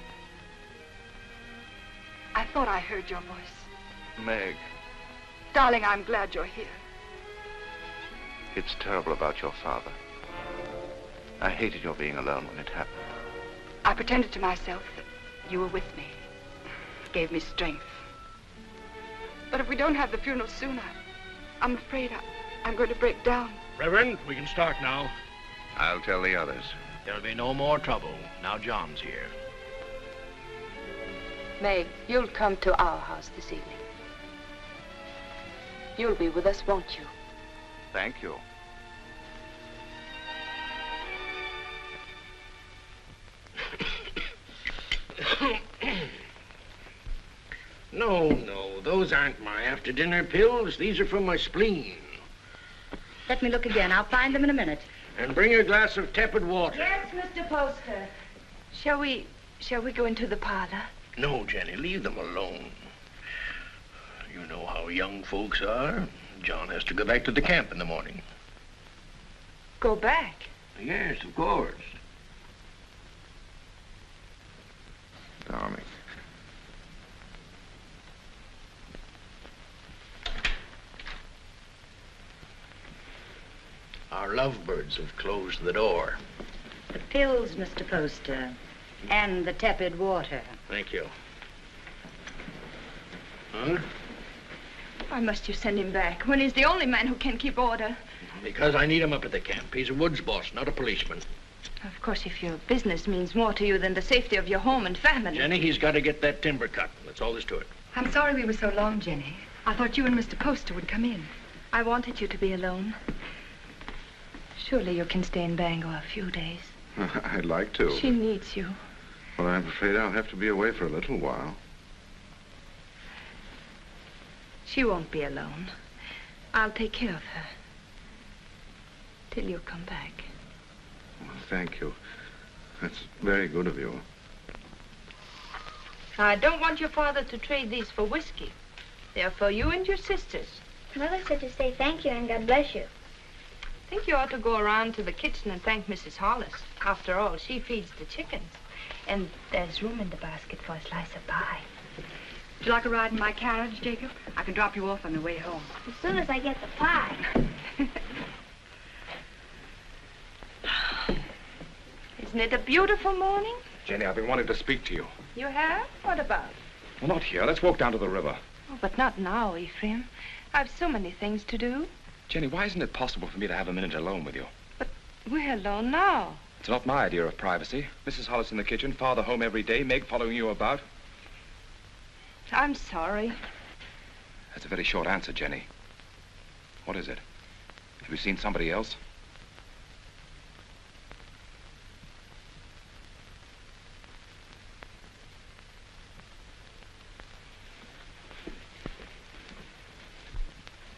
I thought I heard your voice. Meg, Darling, I'm glad you're here. it's terrible about your father. I hated your being alone when it happened. I pretended to myself that you were with me. It gave me strength. But if we don't have the funeral soon, I'm afraid I'm going to break down. Reverend, we can start now. I'll tell the others. There'll be no more trouble. Now John's here. Meg, you'll come to our house this evening. You'll be with us, won't you? Thank you. No, those aren't my after-dinner pills. These are from my spleen. Let me look again. I'll find them in a minute. And bring a glass of tepid water. Yes, Mr. Poster. Shall we go into the parlor? No, Jenny, leave them alone. You know how young folks are. John has to go back to the camp in the morning. Go back? Yes, of course. Darling. Our lovebirds have closed the door. The pills, Mr. Poster, and the tepid water. Thank you. Huh? Why must you send him back when he's the only man who can keep order? Because I need him up at the camp. He's a woods boss, not a policeman. Of course, if your business means more to you than the safety of your home and family. Jenny, he's got to get that timber cut. That's all there's to it. I'm sorry we were so long, Jenny. I thought you and Mr. Poster would come in. I wanted you to be alone. Surely you can stay in Bangor a few days. I'd like to. She needs you. Well, I'm afraid I'll have to be away for a little while. She won't be alone. I'll take care of her. till you come back. Well, thank you. That's very good of you. I don't want your father to trade these for whiskey. They're for you and your sisters. Mother said to say thank you and God bless you. I think you ought to go around to the kitchen and thank Mrs. Hollis. After all, she feeds the chickens. And there's room in the basket for a slice of pie. Would you like a ride in my carriage, Jacob? I can drop you off on the way home. As soon as I get the pie. Isn't it a beautiful morning? Jenny, I've been wanting to speak to you. You have? What about? Well, not here. Let's walk down to the river. Oh, but not now, Ephraim. I've so many things to do. Jenny, why isn't it possible for me to have a minute alone with you? We're alone now. It's not my idea of privacy. Mrs. Hollis in the kitchen, Father home every day, Meg following you about. I'm sorry. That's a very short answer, Jenny. What is it? Have you seen somebody else?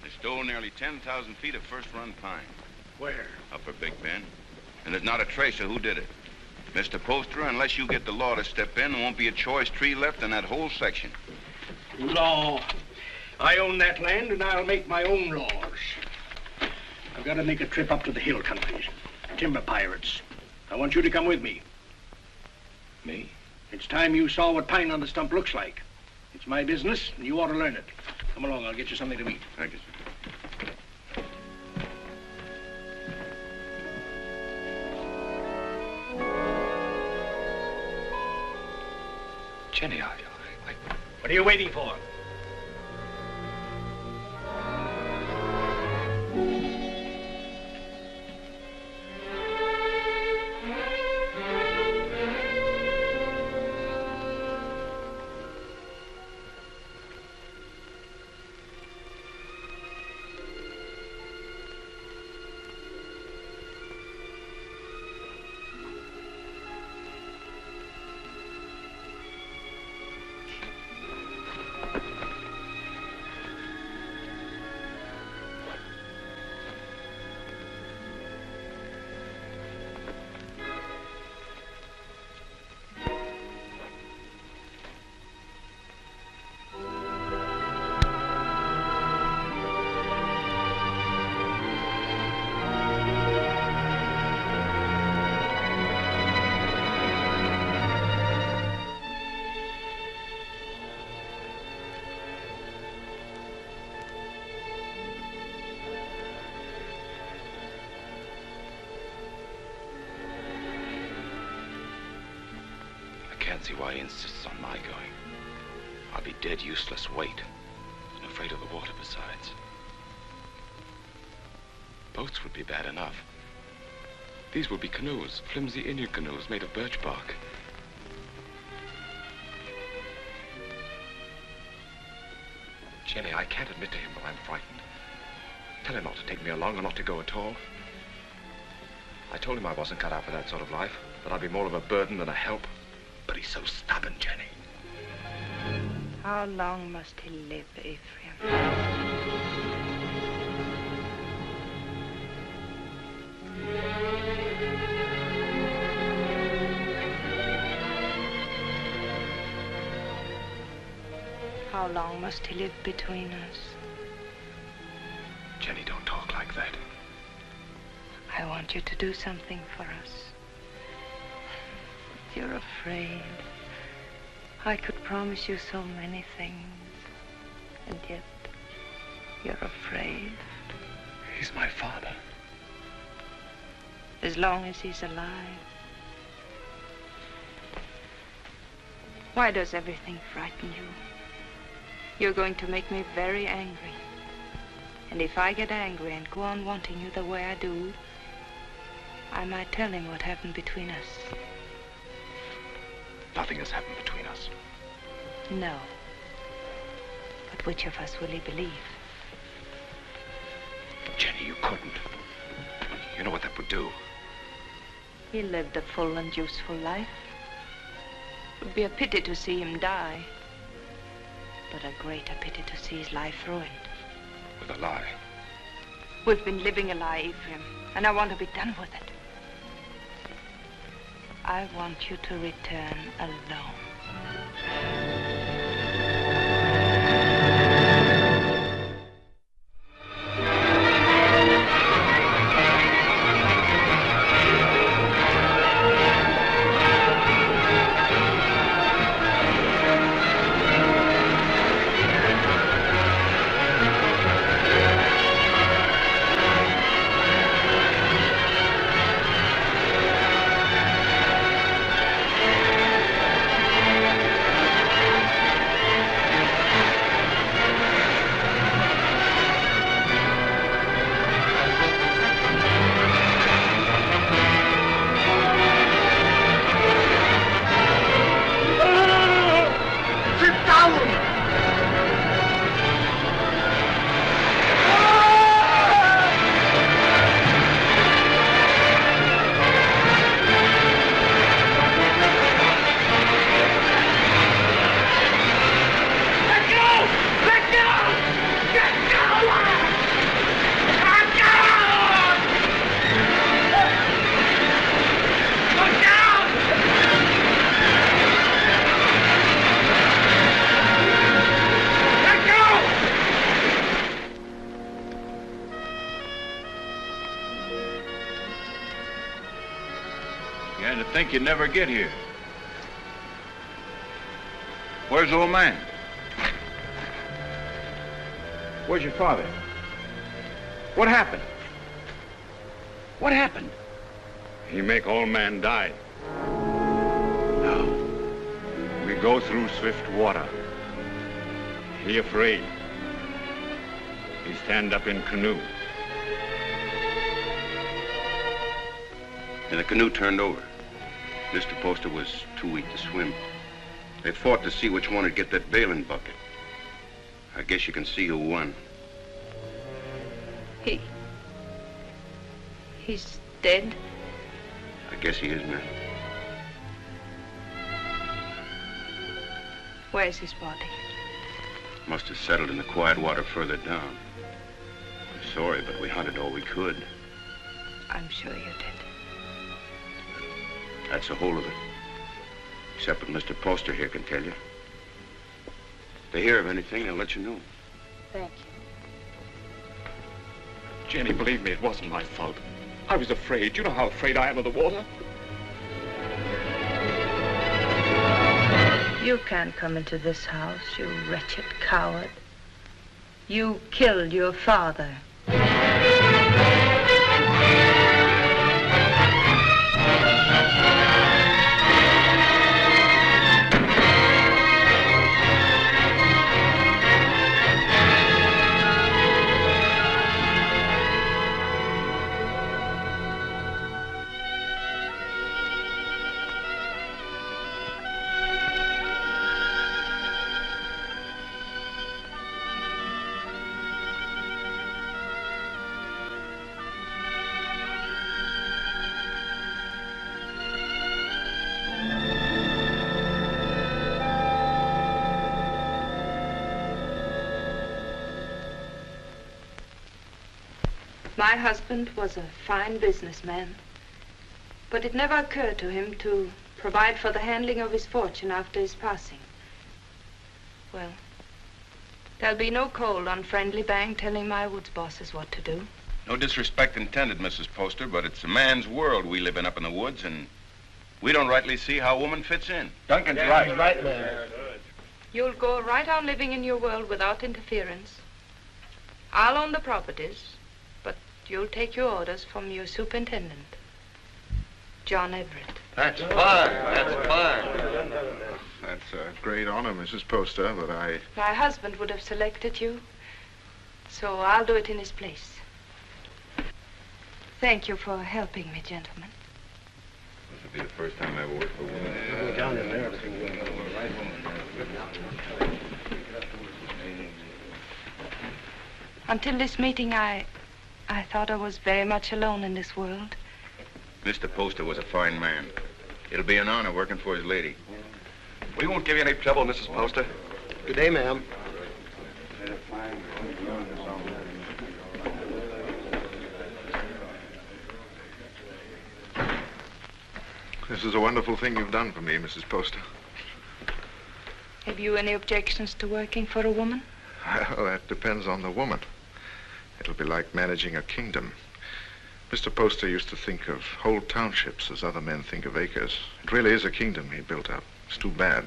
They stole nearly 10,000 feet of first-run pine. Where? Upper Big Bend. And there's not a trace of who did it. Mr. Poster, unless you get the law to step in, there won't be a choice tree left in that whole section. Law. I own that land, and I'll make my own laws. I've got to make a trip up to the hill countries. Timber pirates. I want you to come with me. Me? It's time you saw what pine on the stump looks like. It's my business, and you ought to learn it. Come along, I'll get you something to eat. Thank you, sir. Jenny, What are you waiting for? I can't see why he insists on my going. I'll be dead useless weight, and afraid of the water besides. Boats would be bad enough. These will be canoes, flimsy Indian canoes made of birch bark. Jenny, I can't admit to him that I'm frightened. Tell him not to take me along or not to go at all. I told him I wasn't cut out for that sort of life, that I'd be more of a burden than a help. But he's so stubborn, Jenny. How long must he live, Ephraim? How long must he live between us? Jenny, don't talk like that. I want you to do something for us. You're afraid. I could promise you so many things, and yet you're afraid. He's my father. As long as he's alive. Why does everything frighten you? You're going to make me very angry. And if I get angry and go on wanting you the way I do, I might tell him what happened between us. Nothing has happened between us. No. But which of us will he believe? Jenny, you couldn't. You know what that would do. He lived a full and useful life. It would be a pity to see him die, but a greater pity to see his life ruined. With a lie. We've been living a lie, Ephraim, and I want to be done with it. I want you to return alone. You'd never get here. Where's the old man? Where's your father? What happened? What happened? He make old man die. Now, we go through swift water. He afraid. He stand up in canoe. And the canoe turned over. Mr. Poster was too weak to swim. They fought to see which one would get that bailing bucket. I guess you can see who won. He's dead? I guess he is, ma'am. Where's his body? Must have settled in the quiet water further down. I'm sorry, but we hunted all we could. I'm sure you did. That's the whole of it. Except what Mr. Poster here can tell you. If they hear of anything, they'll let you know. Thank you. Jenny, believe me, it wasn't my fault. I was afraid. You know how afraid I am of the water. You can't come into this house, you wretched coward. You killed your father. My husband was a fine businessman, but it never occurred to him to provide for the handling of his fortune after his passing. Well, there'll be no cold, unfriendly bang telling my woods bosses what to do. No disrespect intended, Mrs. Poster, but it's a man's world we live in up in the woods, and we don't rightly see how a woman fits in. Duncan's right. Right, man. You'll go right on living in your world without interference. I'll own the properties, but you'll take your orders from your superintendent, John Everett. That's fine. That's fine. That's a great honor, Mrs. Poster, but My husband would have selected you, so I'll do it in his place. Thank you for helping me, gentlemen. This will be the first time I ever worked for a woman. Go down in there. Until this meeting, I thought I was very much alone in this world. Mr. Poster was a fine man. It'll be an honor working for his lady. We won't give you any trouble, Mrs. Poster. Good day, ma'am. This is a wonderful thing you've done for me, Mrs. Poster. Have you any objections to working for a woman? Well, that depends on the woman. It'll be like managing a kingdom. Mr. Poster used to think of whole townships as other men think of acres. It really is a kingdom he built up. It's too bad.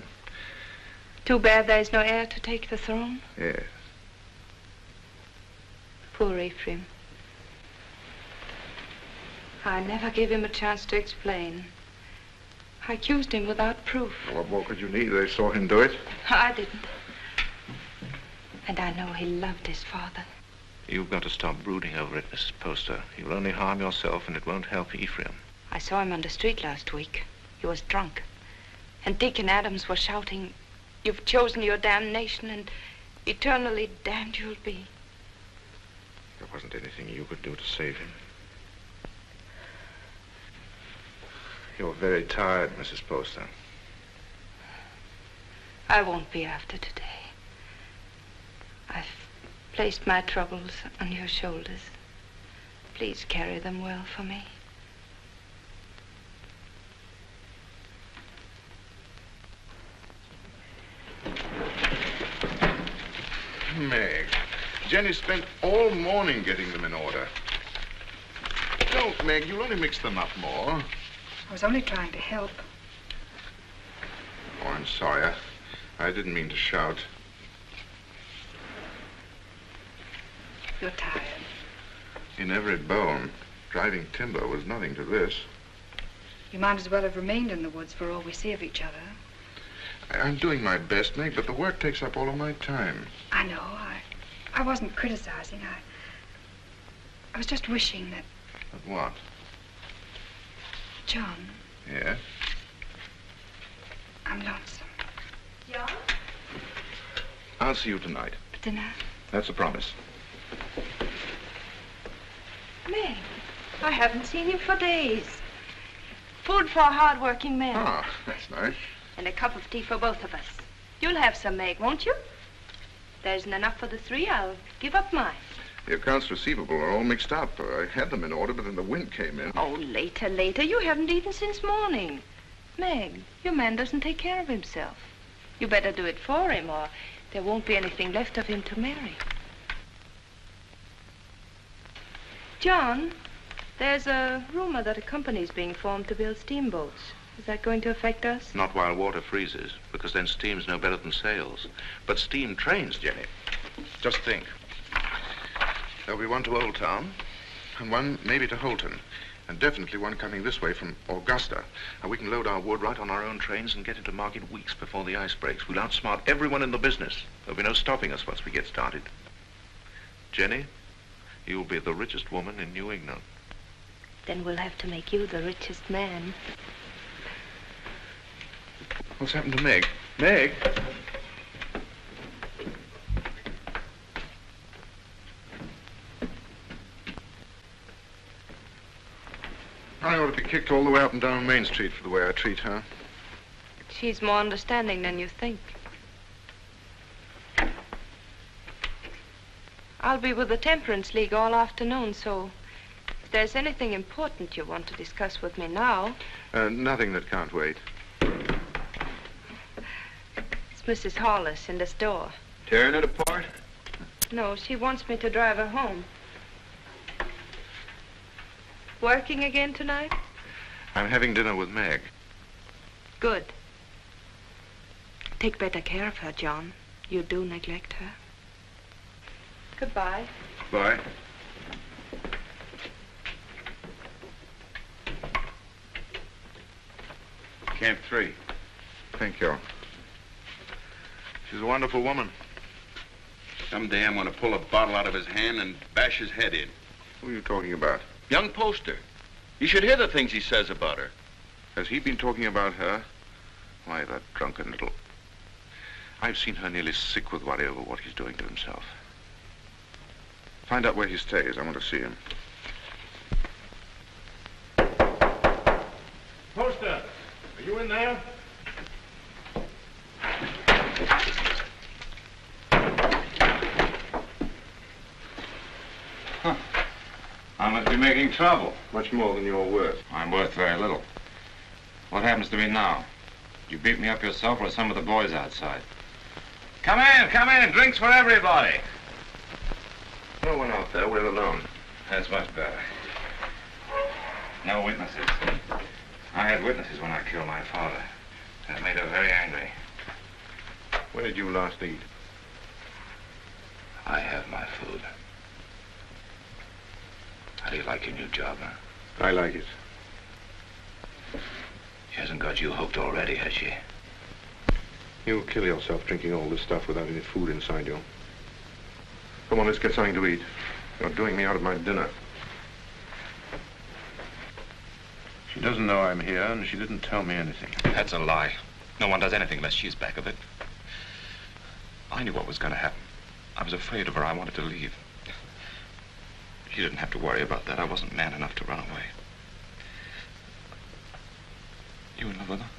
Too bad there's no heir to take the throne? Yes. Poor Ephraim. I never gave him a chance to explain. I accused him without proof. What more could you need? They saw him do it. I didn't. And I know he loved his father. You've got to stop brooding over it, Mrs. Poster. You'll only harm yourself, and it won't help Ephraim. I saw him on the street last week. He was drunk. And Dick and Adams were shouting, "You've chosen your damnation, and eternally damned you'll be." There wasn't anything you could do to save him. You're very tired, Mrs. Poster. I won't be after today. I've placed my troubles on your shoulders. Please carry them well for me. Meg, Jenny spent all morning getting them in order. Don't, Meg. You'll only mix them up more. I was only trying to help. Oh, I'm sorry. I didn't mean to shout. You're tired. In every bone. Driving timber was nothing to this. You might as well have remained in the woods for all we see of each other. I'm doing my best, Meg, but the work takes up all of my time. I know. I wasn't criticizing. I was just wishing that... But what? John, Yes? I'm lonesome. John? I'll see you tonight. Dinner? That's a promise. Meg, I haven't seen you for days. Food for a hard-working man. Ah, that's nice. And a cup of tea for both of us. You'll have some, Meg, won't you? There isn't enough for the three. I'll give up mine. The accounts receivable are all mixed up. I had them in order, but then the wind came in. Oh, later. You haven't eaten since morning. Meg, your man doesn't take care of himself. You better do it for him, or there won't be anything left of him to marry. John, there's a rumor that a company's being formed to build steamboats. Is that going to affect us? Not while water freezes, because then steam's no better than sails. But steam trains, Jenny. Just think. There'll be one to Old Town, and one maybe to Holton, and definitely one coming this way from Augusta. And we can load our wood right on our own trains and get into market weeks before the ice breaks. We'll outsmart everyone in the business. There'll be no stopping us once we get started. Jenny, you'll be the richest woman in New England. Then we'll have to make you the richest man. What's happened to Meg? Meg? I ought to be kicked all the way up and down Main Street for the way I treat her. She's more understanding than you think. I'll be with the Temperance League all afternoon, so if there's anything important you want to discuss with me now... Nothing that can't wait. It's Mrs. Hollis in the store. Tearing it apart? No, she wants me to drive her home. Working again tonight? I'm having dinner with Meg. Good. Take better care of her, John. You do neglect her. Goodbye. Bye. Camp 3. Thank you. She's a wonderful woman. Someday I'm going to pull a bottle out of his hand and bash his head in. Who are you talking about? Young Poster. You should hear the things he says about her. Has he been talking about her? Why, that drunken little... I've seen her nearly sick with worry over what he's doing to himself. Find out where he stays. I want to see him. Poster, are you in there? Huh. I must be making trouble. Much more than you're worth. I'm worth very little. What happens to me now? You beat me up yourself or some of the boys outside? Come in. Drinks for everybody. No one out there. We're alone. That's much better. No witnesses. I had witnesses when I killed my father. That made her very angry. When did you last eat? I have my food. How do you like your new job, huh? I like it. She hasn't got you hooked already, has she? You'll kill yourself drinking all this stuff without any food inside you. Come on, let's get something to eat. You're doing me out of my dinner. She doesn't know I'm here, and she didn't tell me anything. That's a lie. No one does anything unless she's back of it. I knew what was going to happen. I was afraid of her. I wanted to leave. She didn't have to worry about that. I wasn't man enough to run away. You in love with her?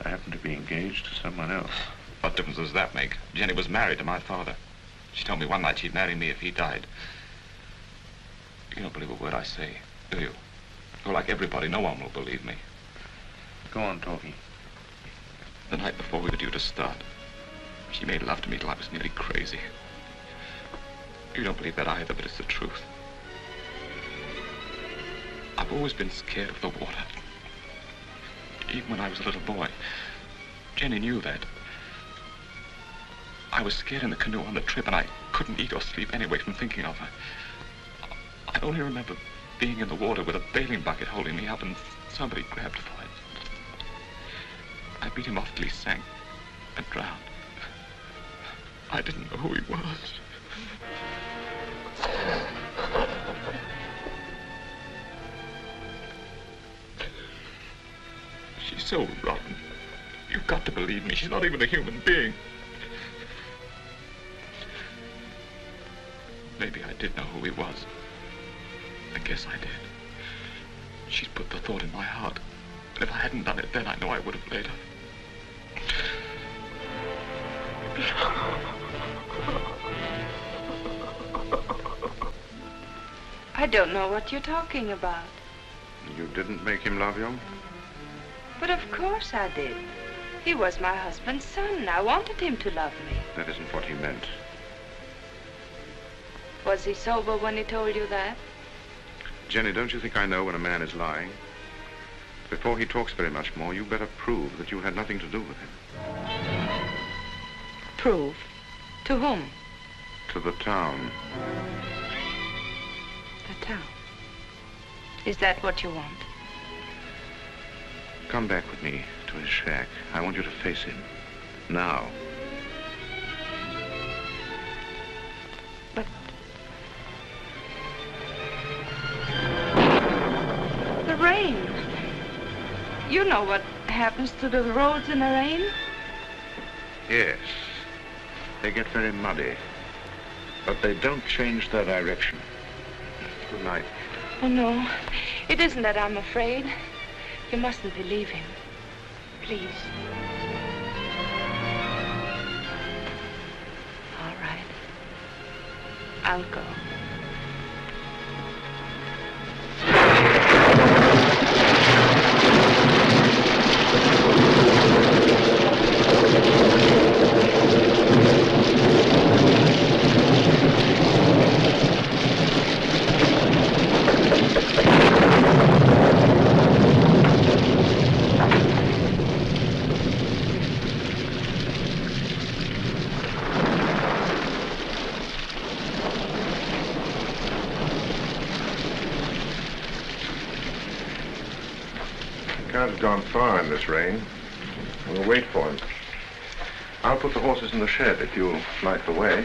I happen to be engaged to someone else. What difference does that make? Jenny was married to my father. She told me one night she'd marry me if he died. You don't believe a word I say, do you? You're like everybody. No one will believe me. Go on talking. The night before we were due to start, she made love to me till I was nearly crazy. You don't believe that either, but it's the truth. I've always been scared of the water. Even when I was a little boy. Jenny knew that. I was scared in the canoe on the trip, and I couldn't eat or sleep anyway from thinking of her. I only remember being in the water with a bailing bucket holding me up, and somebody grabbed for it. I beat him off till he sank and drowned. I didn't know who he was. She's so rotten. You've got to believe me. She's not even a human being. Maybe I did know who he was. I guess I did. She's put the thought in my heart. And if I hadn't done it then, I know I would have later. I don't know what you're talking about. You didn't make him love you? But of course I did. He was my husband's son. I wanted him to love me. That isn't what he meant. Was he sober when he told you that? Jenny, don't you think I know when a man is lying? Before he talks very much more, you better prove that you had nothing to do with him. Prove? To whom? To the town. The town. Is that what you want? Come back with me to his shack. I want you to face him. Now. But... the rain. You know what happens to the roads in the rain? Yes. They get very muddy. But they don't change their direction. Good night. Oh, no. It isn't that I'm afraid. You mustn't believe him. Please. All right. I'll go. Has gone far in this rain. We'll wait for him. I'll put the horses in the shed if you'll light the way.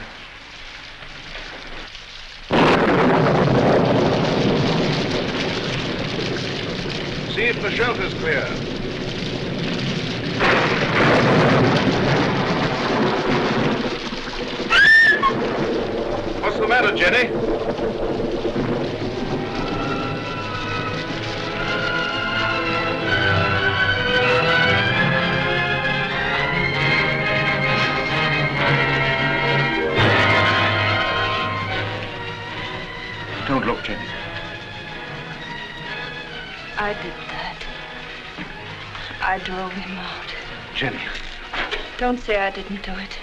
See if the shelter's clear. What's the matter, Jenny? Don't look, Jenny. I did that. I drove him out. Jenny. Don't say I didn't do it.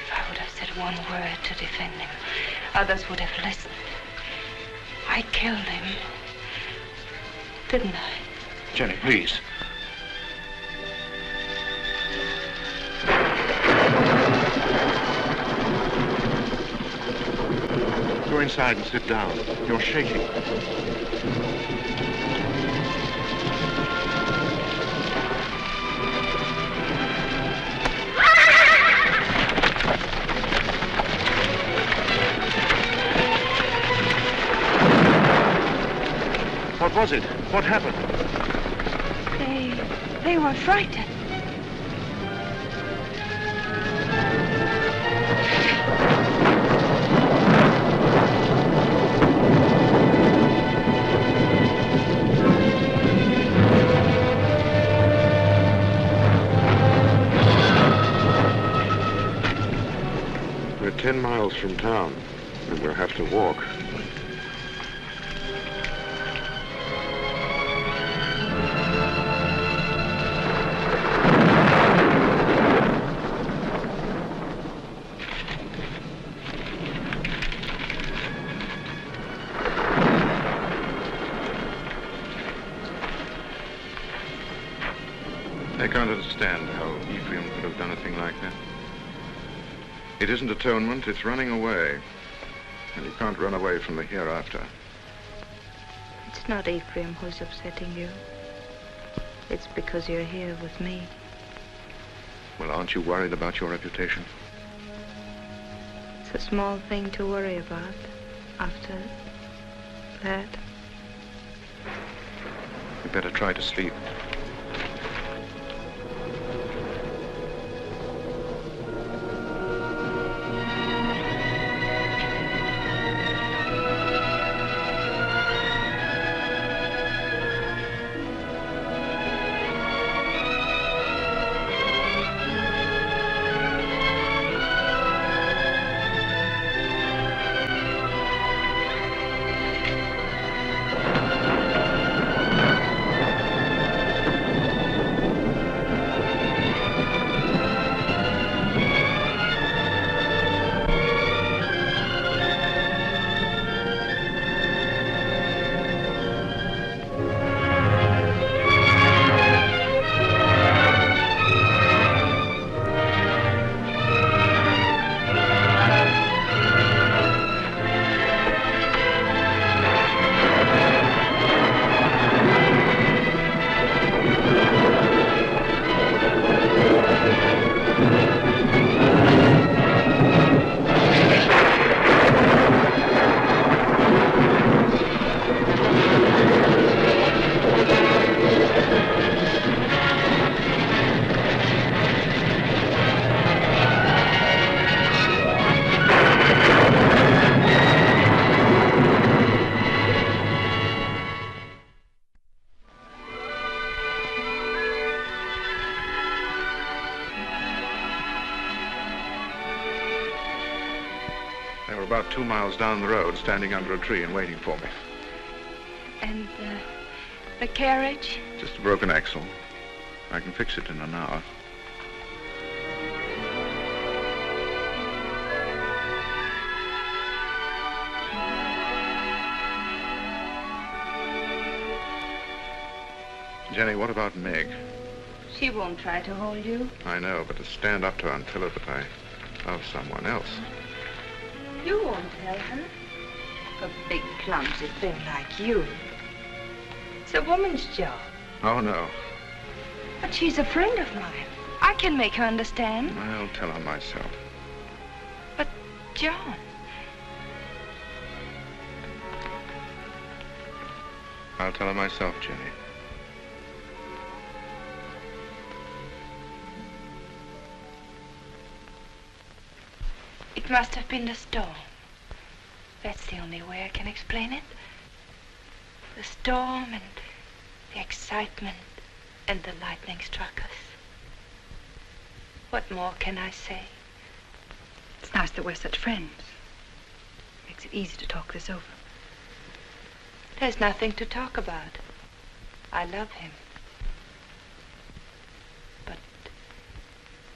If I would have said one word to defend him, others would have listened. I killed him. Didn't I? Jenny, please. Go inside and sit down. You're shaking. What was it? What happened? They were frightened. We're 10 miles from town, and we'll have to walk. I can't understand how Ephraim could have done a thing like that. It isn't atonement, it's running away. And you can't run away from the hereafter. It's not Ephraim who's upsetting you. It's because you're here with me. Well, aren't you worried about your reputation? It's a small thing to worry about after that. You better try to sleep. They were about 2 miles down the road, standing under a tree and waiting for me. And the carriage? Just a broken axle. I can fix it in an hour. Jenny, what about Meg? She won't try to hold you. I know, but to stand up to her and tell her that I love someone else. You won't tell her. A big, clumsy thing like you. It's a woman's job. Oh, no. But she's a friend of mine. I can make her understand. I'll tell her myself. But, John... I'll tell her myself, Jenny. It must have been the storm. That's the only way I can explain it. The storm and the excitement and the lightning struck us. What more can I say? It's nice that we're such friends. Makes it easy to talk this over. There's nothing to talk about. I love him. But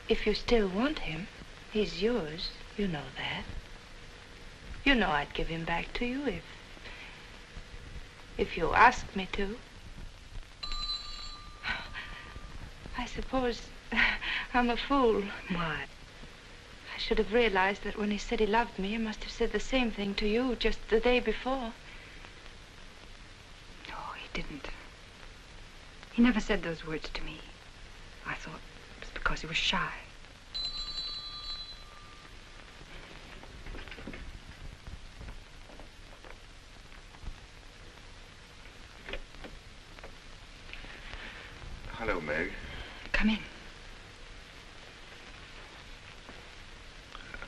if you still want him, he's yours. You know that. You know I'd give him back to you if you asked me to. I suppose I'm a fool. Why? I should have realized that when he said he loved me, he must have said the same thing to you just the day before. Oh, he didn't. He never said those words to me. I thought it was because he was shy. Hello, Meg. Come in.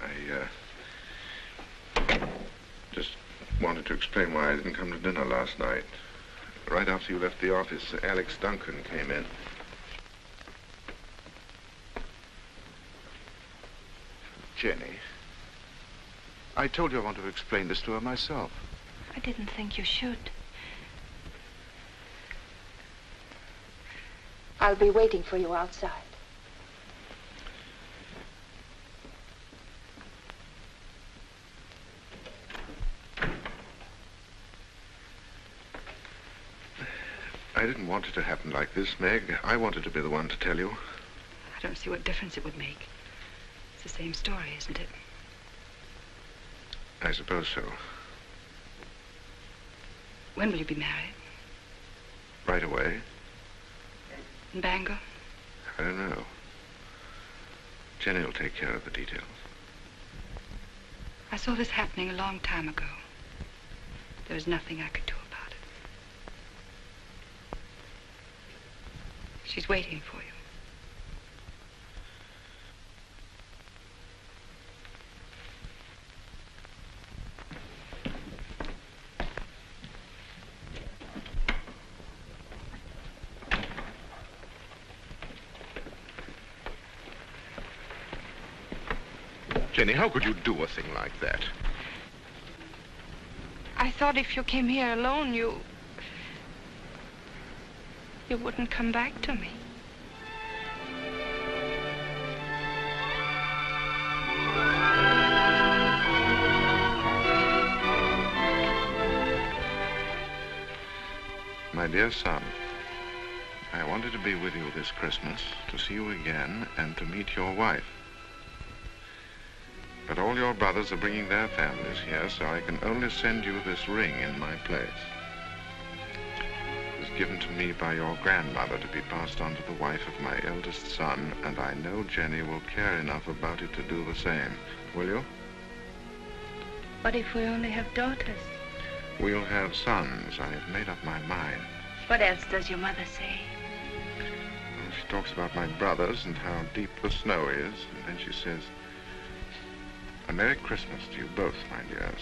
I just wanted to explain why I didn't come to dinner last night. Right after you left the office, Alex Duncan came in. Jenny, I told you I wanted to explain this to her myself. I didn't think you should. I'll be waiting for you outside. I didn't want it to happen like this, Meg. I wanted to be the one to tell you. I don't see what difference it would make. It's the same story, isn't it? I suppose so. When will you be married? Right away? In Bangor? I don't know. Jenny will take care of the details. I saw this happening a long time ago. There was nothing I could do about it. She's waiting for you. Jenny, how could you do a thing like that? I thought if you came here alone, you wouldn't come back to me. My dear son, I wanted to be with you this Christmas, to see you again, and to meet your wife. But all your brothers are bringing their families here, so I can only send you this ring in my place. It was given to me by your grandmother to be passed on to the wife of my eldest son, and I know Jenny will care enough about it to do the same. Will you? What if we only have daughters? We'll have sons. I have made up my mind. What else does your mother say? Well, she talks about my brothers and how deep the snow is, and then she says, "A Merry Christmas to you both, my dears.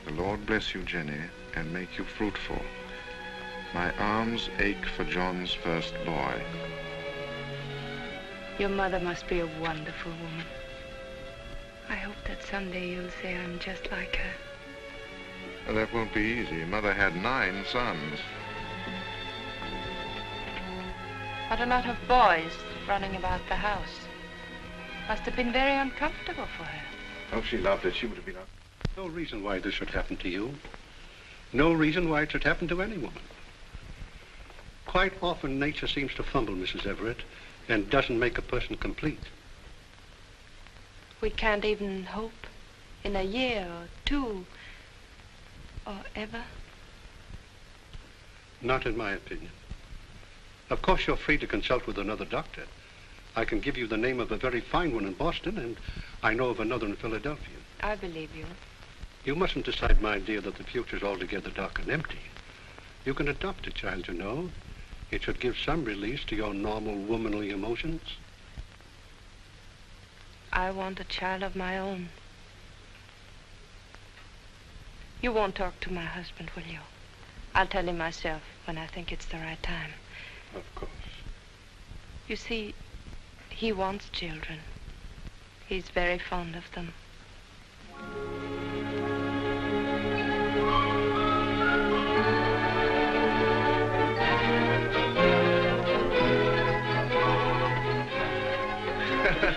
The Lord bless you, Jenny, and make you fruitful. My arms ache for John's first boy." Your mother must be a wonderful woman. I hope that someday you'll say I'm just like her. Well, that won't be easy. Mother had 9 sons. What a lot of boys running about the house. Must have been very uncomfortable for her. Oh, she loved it. She would have been up. No reason why this should happen to you. No reason why it should happen to any woman. Quite often, nature seems to fumble, Mrs. Everett, and doesn't make a person complete. We can't even hope in a year or 2 or ever. Not in my opinion. Of course, you're free to consult with another doctor. I can give you the name of a very fine one in Boston, and I know of another in Philadelphia. I believe you. You mustn't decide, my dear, that the future's altogether dark and empty. You can adopt a child, you know. It should give some release to your normal womanly emotions. I want a child of my own. You won't talk to my husband, will you? I'll tell him myself when I think it's the right time. Of course. You see, he wants children. He's very fond of them.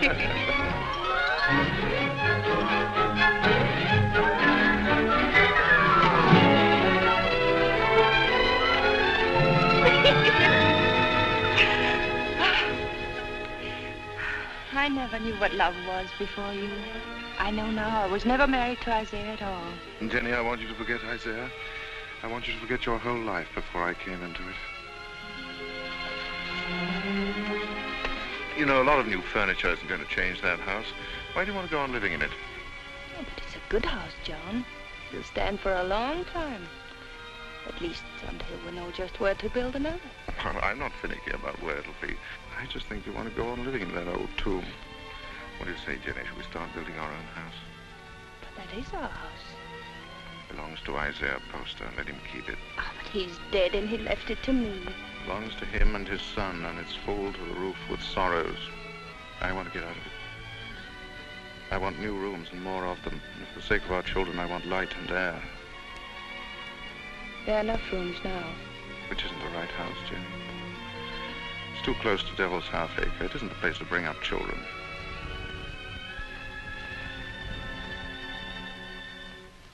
I never knew what love was before you. I know now. I was never married to Isaiah at all. And Jenny, I want you to forget Isaiah. I want you to forget your whole life before I came into it. You know, a lot of new furniture isn't going to change that house. Why do you want to go on living in it? Oh, but it's a good house, John. It'll stand for a long time. At least until we know just where to build another. Well, I'm not finicky about where it'll be. I just think you want to go on living in that old tomb. What do you say, Jenny? Should we start building our own house? But that is our house. Belongs to Isaiah Poster. Let him keep it. Oh, but he's dead and he left it to me. Belongs to him and his son, and it's full to the roof with sorrows. I want to get out of it. I want new rooms and more of them. And for the sake of our children, I want light and air. There are enough rooms now. Which isn't the right house, Jenny. It's too close to Devil's Half-Acre. It isn't the place to bring up children.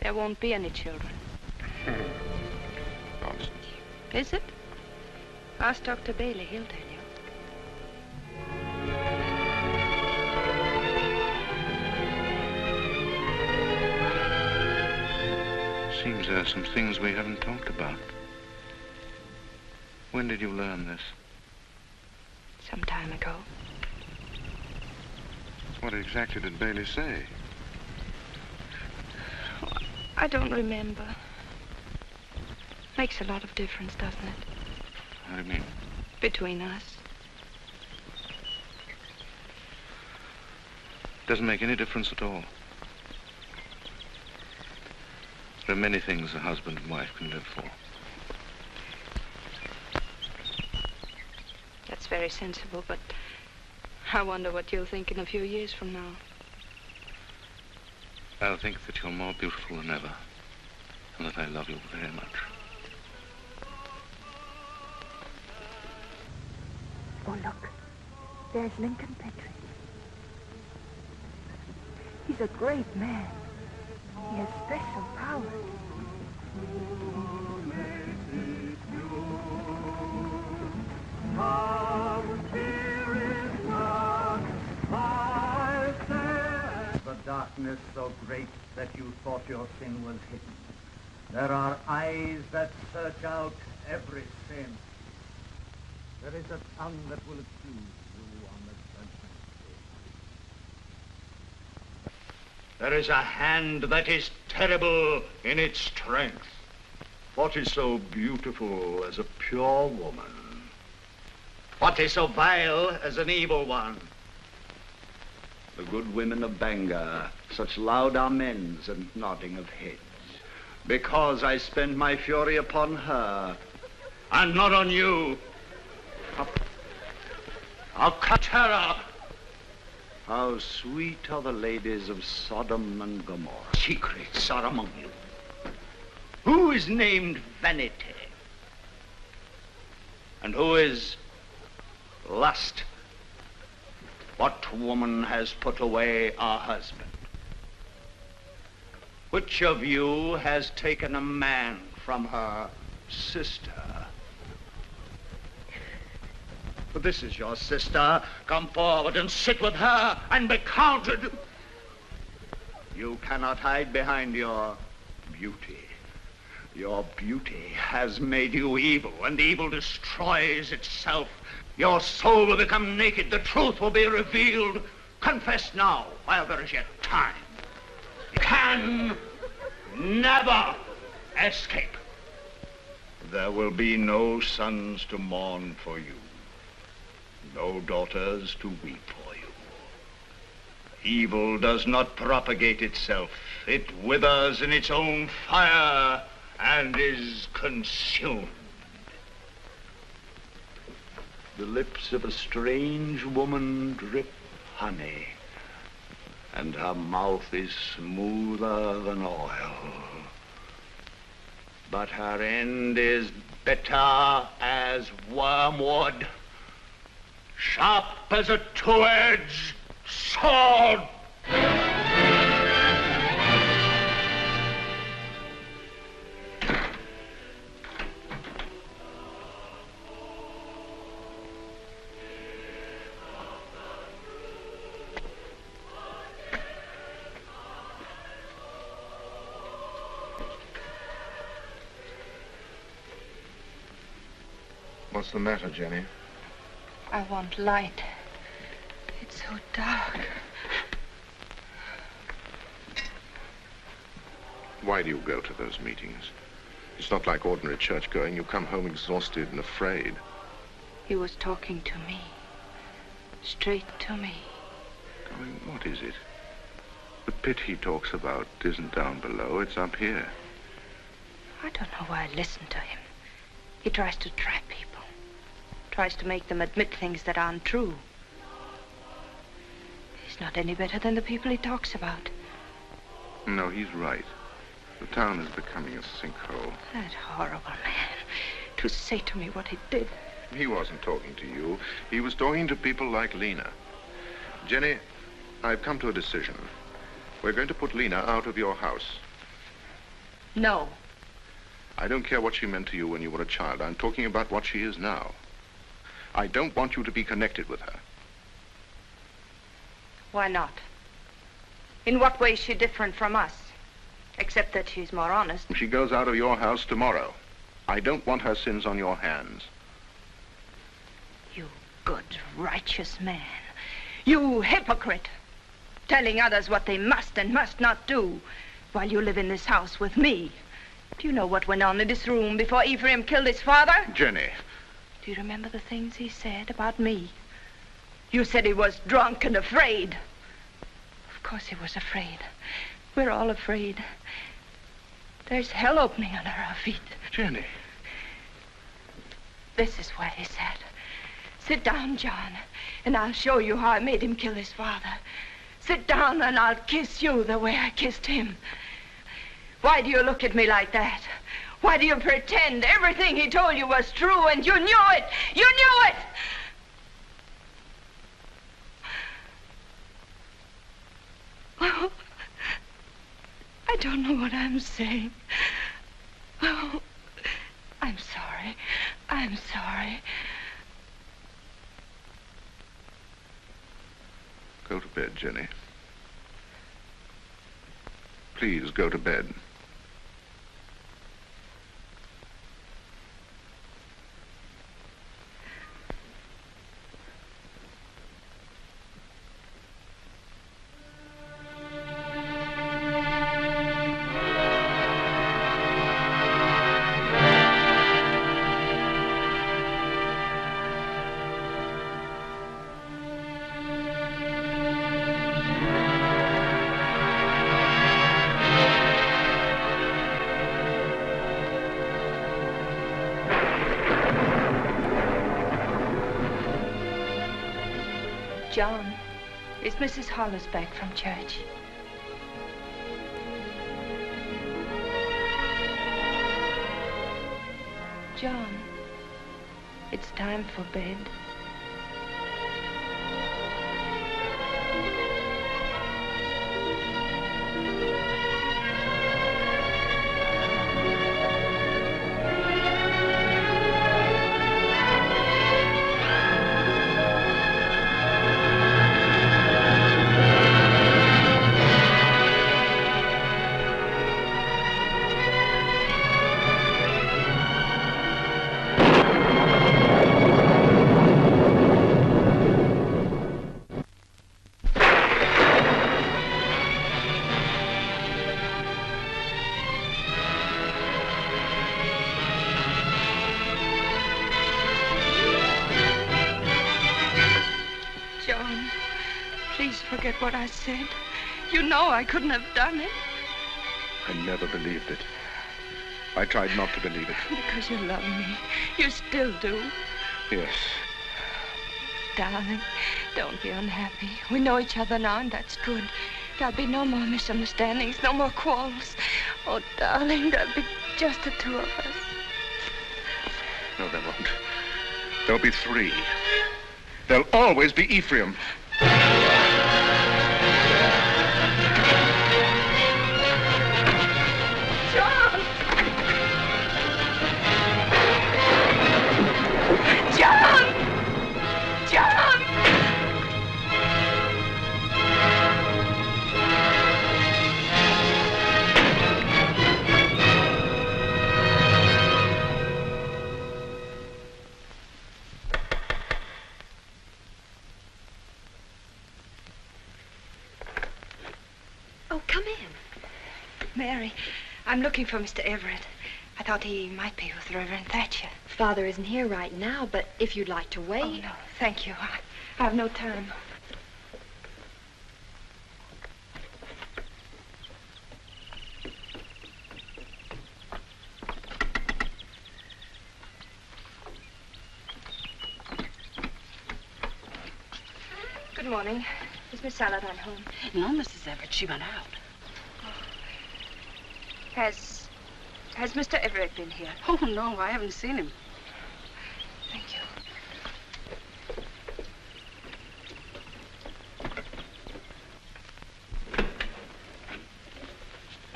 There won't be any children. Nonsense. Is it? Ask Dr. Bailey. He'll tell you. Seems there are some things we haven't talked about. When did you learn this? Some time ago. What exactly did Bailey say? Oh, I don't remember. Makes a lot of difference, doesn't it? How do you mean? Between us. Doesn't make any difference at all. There are many things a husband and wife can live for. That's very sensible, but I wonder what you'll think in a few years from now. I'll think that you're more beautiful than ever, and that I love you very much. Oh, look. There's Lincoln Petrie. He's a great man. He has special powers. The darkness so great that you thought your sin was hidden. There are eyes that search out every sin. There is a tongue that will accuse you on the judgment day. There is a hand that is terrible in its strength. What is so beautiful as a pure woman? What is so vile as an evil one? The good women of Bangor, such loud amens and nodding of heads, because I spend my fury upon her, and not on you. I'll cut her up. How sweet are the ladies of Sodom and Gomorrah. Secrets are among you. Who is named Vanity? And who is Lust? What woman has put away our husband? Which of you has taken a man from her sister? But this is your sister. Come forward and sit with her and be counted. You cannot hide behind your beauty. Your beauty has made you evil, and evil destroys itself. Your soul will become naked. The truth will be revealed. Confess now, while there is yet time. You can never escape. There will be no sons to mourn for you. No daughters to weep for you. Evil does not propagate itself. It withers in its own fire and is consumed. The lips of a strange woman drip honey, and her mouth is smoother than oil. But her end is bitter as wormwood, sharp as a two-edged sword! What's the matter, Jenny? I want light. It's so dark. Why do you go to those meetings? It's not like ordinary church going. You come home exhausted and afraid. He was talking to me. Straight to me. Darling, what is it? The pit he talks about isn't down below, it's up here. I don't know why I listen to him. He tries to trap people. Tries to make them admit things that aren't true. He's not any better than the people he talks about. No, he's right. The town is becoming a sinkhole. That horrible man. To say to me what he did. He wasn't talking to you. He was talking to people like Lena. Jenny, I've come to a decision. We're going to put Lena out of your house. No. I don't care what she meant to you when you were a child. I'm talking about what she is now. I don't want you to be connected with her. Why not? In what way is she different from us? Except that she's more honest. She goes out of your house tomorrow. I don't want her sins on your hands. You good, righteous man. You hypocrite. Telling others what they must and must not do while you live in this house with me. Do you know what went on in this room before Ephraim killed his father? Jenny. Do you remember the things he said about me? You said he was drunk and afraid. Of course he was afraid. We're all afraid. There's hell opening under our feet. Jenny. This is what he said. Sit down, John, and I'll show you how I made him kill his father. Sit down and I'll kiss you the way I kissed him. Why do you look at me like that? Why do you pretend everything he told you was true and you knew it? You knew it! Oh, I don't know what I'm saying. Oh, I'm sorry. I'm sorry. Go to bed, Jenny. Please, go to bed. John, is Mrs. Hollis back from church? John, it's time for bed. Forget what I said. You know I couldn't have done it. I never believed it. I tried not to believe it. Because you love me. You still do. Yes. Darling, don't be unhappy. We know each other now, and that's good. There'll be no more misunderstandings, no more quarrels. Oh, darling, there'll be just the two of us. No, there won't. There'll be three. There'll always be Ephraim. Mary, I'm looking for Mr. Everett. I thought he might be with Reverend Thatcher. Father isn't here right now, but if you'd like to wait... Oh, no, thank you. I have no time. Good morning. Is Miss Saladin home? No, Mrs. Everett. She went out. Has Mr. Everett been here? Oh, no, I haven't seen him. Thank you.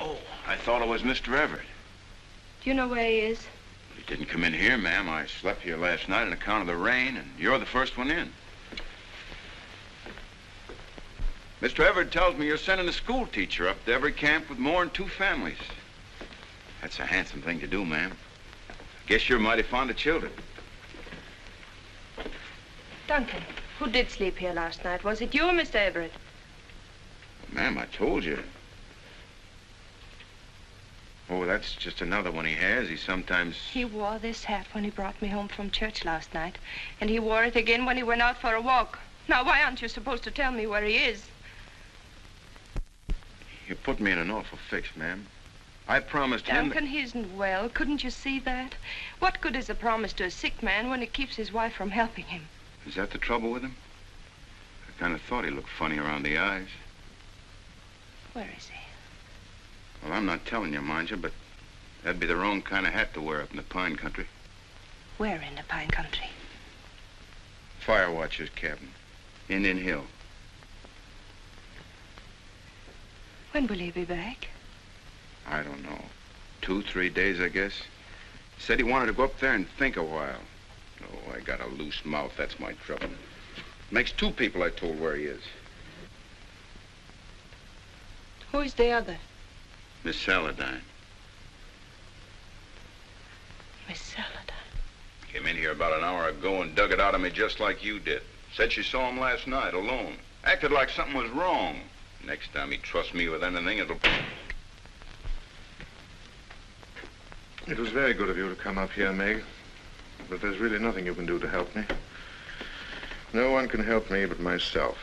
Oh, I thought it was Mr. Everett. Do you know where he is? He didn't come in here, ma'am. I slept here last night on account of the rain, and you're the first one in. Mr. Everett tells me you're sending a school teacher up to every camp with more than 2 families. That's a handsome thing to do, ma'am. Guess you're mighty fond of children. Duncan, who did sleep here last night? Was it you or Mr. Everett? Ma'am, I told you. Oh, that's just another one he has. He sometimes... He wore this hat when he brought me home from church last night, and he wore it again when he went out for a walk. Now, why aren't you supposed to tell me where he is? You put me in an awful fix, ma'am. I promised him... Duncan, he isn't well. Couldn't you see that? What good is a promise to a sick man when it keeps his wife from helping him? Is that the trouble with him? I kind of thought he looked funny around the eyes. Where is he? Well, I'm not telling you, mind you, but that'd be the wrong kind of hat to wear up in the pine country. Where in the pine country? Fire watcher's cabin. Indian Hill. When will he be back? I don't know. 2, 3 days, I guess. Said he wanted to go up there and think a while. Oh, I got a loose mouth. That's my trouble. Makes 2 people I told where he is. Who is the other? Miss Saladin. Miss Saladin. Came in here about an hour ago and dug it out of me just like you did. Said she saw him last night alone. Acted like something was wrong. Next time he trusts me with anything, it'll... It was very good of you to come up here, Meg. But there's really nothing you can do to help me. No one can help me but myself.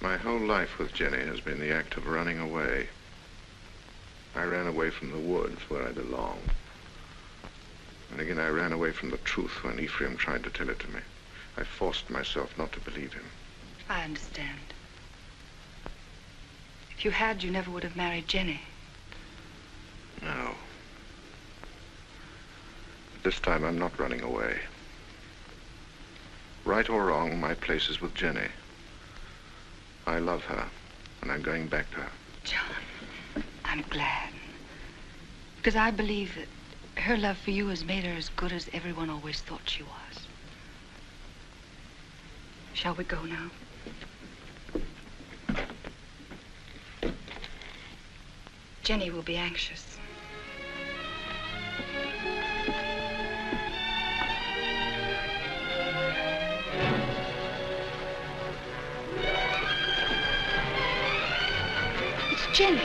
My whole life with Jenny has been the act of running away. I ran away from the woods where I belong. And again, I ran away from the truth when Ephraim tried to tell it to me. I forced myself not to believe him. I understand. If you had, you never would have married Jenny. No. But this time, I'm not running away. Right or wrong, my place is with Jenny. I love her, and I'm going back to her. John, I'm glad. Because I believe that her love for you has made her as good as everyone always thought she was. Shall we go now? Jenny will be anxious. It's Jenny.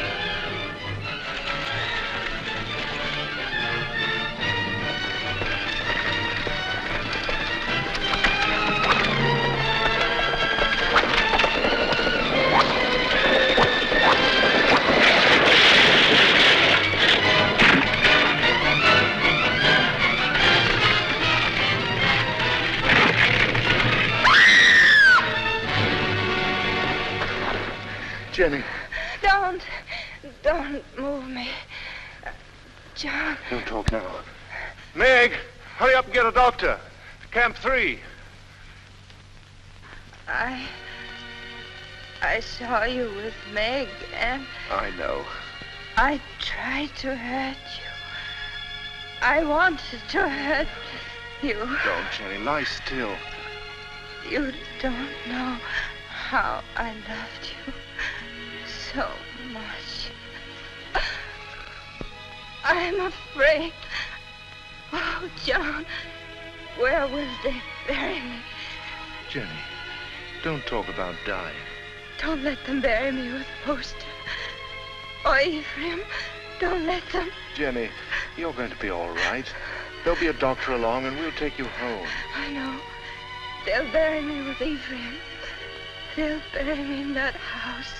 Jenny. Don't move me. John. Don't talk now. Meg, hurry up and get a doctor. Camp 3. I I saw you with Meg, and I know. I tried to hurt you. I wanted to hurt you. Don't, Jenny. Lie still. You don't know how I loved you so much. I'm afraid. Oh, John, where will they bury me? Jenny, don't talk about dying. Don't let them bury me with Poster. Or Ephraim, don't let them. Jenny, you're going to be all right. There'll be a doctor along and we'll take you home. I know. They'll bury me with Ephraim. They'll bury me in that house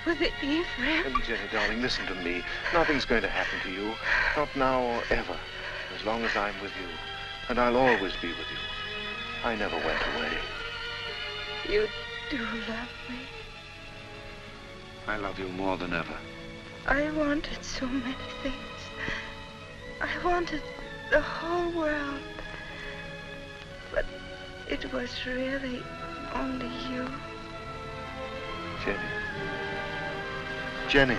with Ephraim. And Jenny, darling, listen to me. Nothing's going to happen to you. Not now or ever. As long as I'm with you. And I'll always be with you. I never went away. You do love me. I love you more than ever. I wanted so many things. I wanted the whole world. But it was really only you. Jenny. Jenny.